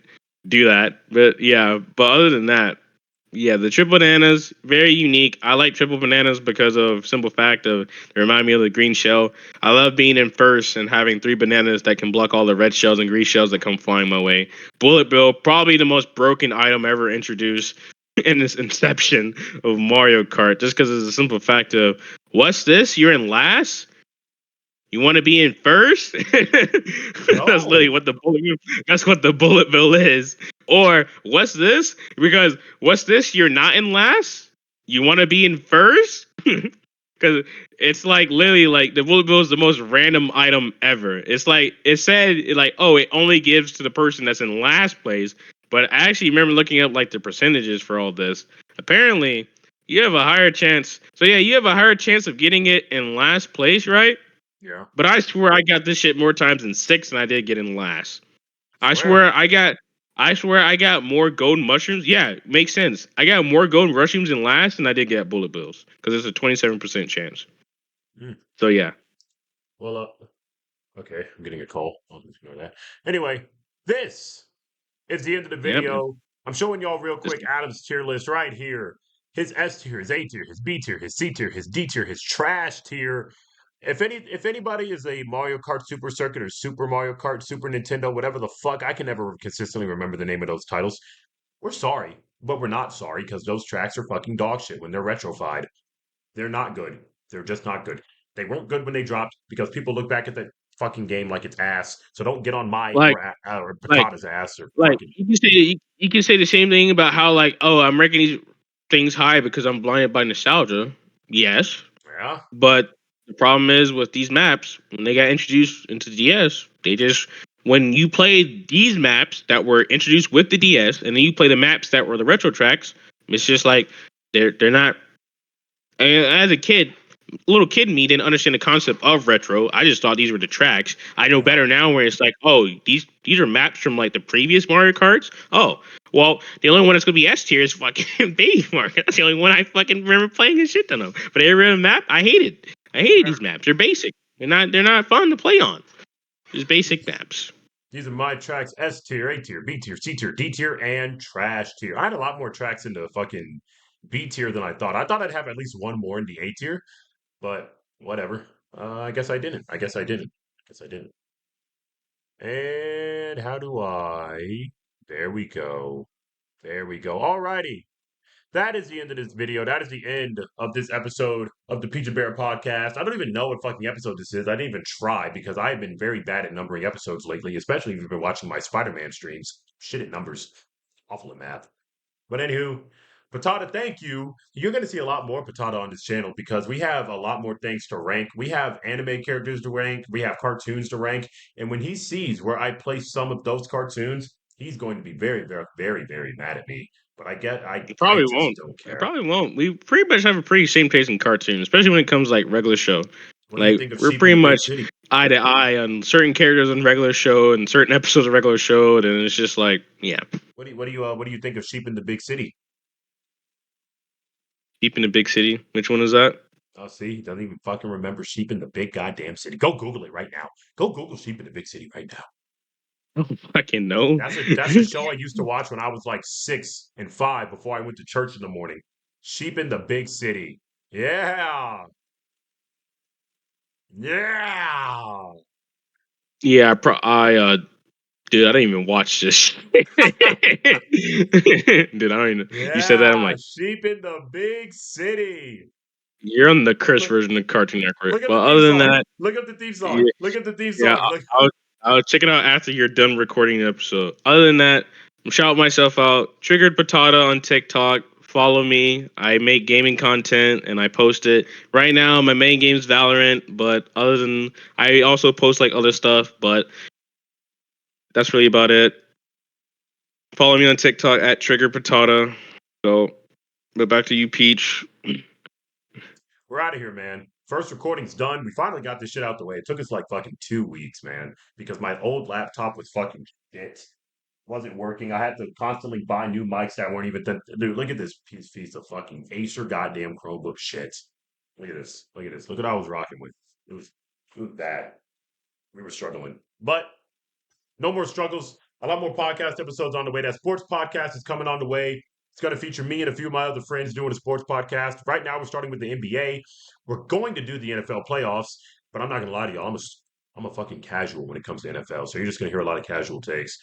S2: do that. But yeah, but other than that, yeah, the triple bananas very unique. I like triple bananas because of simple fact of they remind me of the green shell. I love being in first and having 3 bananas that can block all the red shells and green shells that come flying my way. Bullet bill, probably the most broken item ever introduced in this inception of Mario Kart, just because it's a simple fact of what's this? You're in last. You want to be in first? That's literally
S1: No.
S2: what the bullet. That's what the bullet bill is. Or what's this? Because what's this? You're not in last. You want to be in first? Because it's like literally like the bullet bill is the most random item ever. It's like it said like oh it only gives to the person that's in last place. But I actually remember looking up like the percentages for all this. Apparently, you have a higher chance. So yeah, you have a higher chance of getting it in last place, right?
S1: Yeah.
S2: But I swear I got this shit more times in six than I did get in last. I
S1: Swear.
S2: swear I got more golden mushrooms. Yeah, makes sense. I got more golden mushrooms in last than I did get bullet bills because it's a 27% chance.
S1: Mm.
S2: So yeah.
S1: Well, okay. I'm getting a call. I'll just ignore that. Anyway, this is the end of the
S2: Yep.
S1: video. I'm showing y'all real
S2: This-
S1: quick Adam's tier list right here. His S tier, his A tier, his B tier, his C tier, his D tier, his trash tier. If anybody is a Mario Kart Super Circuit or Super Mario Kart Super Nintendo, whatever the fuck, I can never consistently remember the name of those titles. We're sorry, but we're not sorry because those tracks are fucking dog shit when they're retrofied. They're not good. They're just not good. They weren't good when they dropped because people look back at that fucking game like it's ass. So don't get on my
S2: like
S1: or
S2: like
S1: Patata's ass or
S2: like
S1: fucking
S2: you can say the same thing about how like oh I'm ranking these things high because I'm blinded by nostalgia. Yes,
S1: yeah.
S2: but the problem is with these maps, when they got introduced into the DS, they just when you play these maps that were introduced with the DS, and then you play the maps that were the retro tracks, it's just like they're not. And as a kid, little kid me didn't understand the concept of retro. I just thought these were the tracks. I know
S1: Yeah.
S2: better now, where it's like, oh, these are maps from like the previous Mario Karts. Oh, well, the only one that's gonna be S tier is fucking Baby Mario. That's the only one I fucking remember playing and shit on them. But every other map, I hated. I hated these maps. They're basic. They're not fun to play on. Just basic maps.
S1: These are my tracks: S tier, A tier, B tier, C tier, D tier, and trash tier. I had a lot more tracks in the fucking B tier than I thought. I thought I'd have at least one more in the A tier, but whatever. I guess I didn't. I guess I didn't. I guess I didn't. And how do I? There we go. There we go. Alrighty. That is the end of this video. That is the end of this episode of the Pizza Bear podcast. I don't even know what fucking episode this is. I didn't even try because I have been very bad at numbering episodes lately, especially if you've been watching my Spider-Man streams. Shit at numbers. Awful at math. But anywho, Patata, thank you. You're going to see a lot more Patata on this channel because we have a lot more things to rank. We have anime characters to rank. We have cartoons to rank. And when he sees where I place some of those cartoons, he's going to be very, very, very, very mad at me. But
S2: It
S1: I
S2: probably
S1: just
S2: won't.
S1: don't
S2: It
S1: care.
S2: probably won't. We pretty much have a pretty same taste in cartoons, especially when it comes to, like regular show.
S1: What do you
S2: Like
S1: think of
S2: we're
S1: Sheep in
S2: pretty
S1: the Big
S2: much
S1: City?
S2: eye to eye on certain characters on regular show and certain episodes of regular show, and it's just like, yeah,
S1: What do you think of Sheep in the Big City?
S2: deep in the big city. Which one is that?
S1: Oh, see, he doesn't even fucking remember Sheep in the Big Goddamn City. Go Google it right now. Go Google Sheep in the Big City right now.
S2: I don't fucking know.
S1: That's a show I used to watch when I was like 6 and 5 before I went to church in the morning. Sheep in the Big City. Yeah. Yeah.
S2: Yeah, dude, I didn't even watch this. Dude, I don't even. You said that, I'm
S1: Yeah.
S2: like,
S1: Sheep in the Big City.
S2: you're on the Chris
S1: Look,
S2: version of Cartoon Network.
S1: look up
S2: But
S1: the theme
S2: other than
S1: song.
S2: that,
S1: Look up the theme
S2: yeah,
S1: song. Look up the theme
S2: yeah,
S1: song. Look.
S2: I'll check it out after you're done recording the episode. Other than that, I'm shouting myself out. Triggered Patata on TikTok. Follow me. I make gaming content and I post it. Right now, my main game is Valorant, but other than I also post like other stuff, but that's really about it. Follow me on TikTok at Triggered Patata. So, but back to you, Peach.
S1: We're out of here, man. First recording's done. We finally got this shit out the way. It took us like fucking 2 weeks, man, because my old laptop was fucking shit. Wasn't working. I had to constantly buy new mics that weren't even. Dude, look at this piece of fucking Acer goddamn Chromebook shit. Look at this. Look at this. Look at what I was rocking with. It was bad. We were struggling, but no more struggles. A lot more podcast episodes on the way. That sports podcast is coming on the way. It's going to feature me and a few of my other friends doing a sports podcast. Right now, we're starting with the NBA. We're going to do the NFL playoffs, but I'm not going to lie to y'all. I'm a fucking casual when it comes to NFL. So you're just going to hear a lot of casual takes.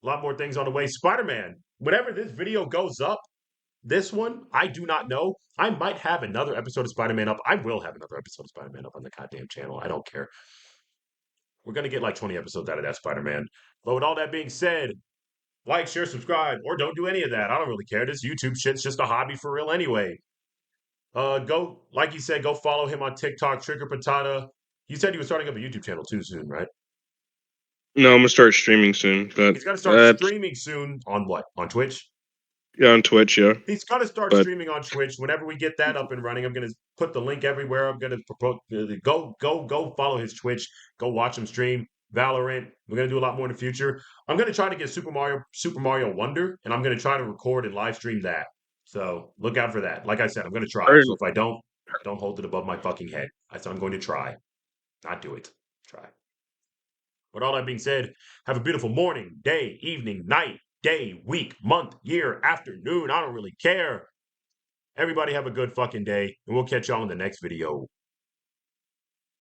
S1: A lot more things on the way. Spider-Man, whenever this video goes up, this one, I do not know. I might have another episode of Spider-Man up. I will have another episode of Spider-Man up on the goddamn channel. I don't care. We're going to get like 20 episodes out of that Spider-Man. But with all that being said, like, share, subscribe, or don't do any of that. I don't really care. This YouTube shit's just a hobby for real anyway. Go, like you said, go follow him on TikTok, Trigger Patata. You said he was starting up a YouTube channel too soon, right?
S2: No, I'm gonna start streaming soon. But
S1: He's going to start streaming soon on what? On Twitch?
S2: yeah, on Twitch, yeah.
S1: He's going to start
S2: But
S1: streaming on Twitch. Whenever we get that up and running, I'm going to put the link everywhere. I'm going to propose, go follow his Twitch. Go watch him stream Valorant. We're going to do a lot more in the future. I'm going to try to get Super Mario Wonder, and I'm going to try to record and live stream that. So look out for that. Like I said, I'm going to try. So if I don't hold it above my fucking head. I said I'm going to try, not do it. Try. With all that being said, have a beautiful morning, day, evening, night, day, week, month, year, afternoon. I don't really care. Everybody have a good fucking day, and we'll catch y'all in the next video.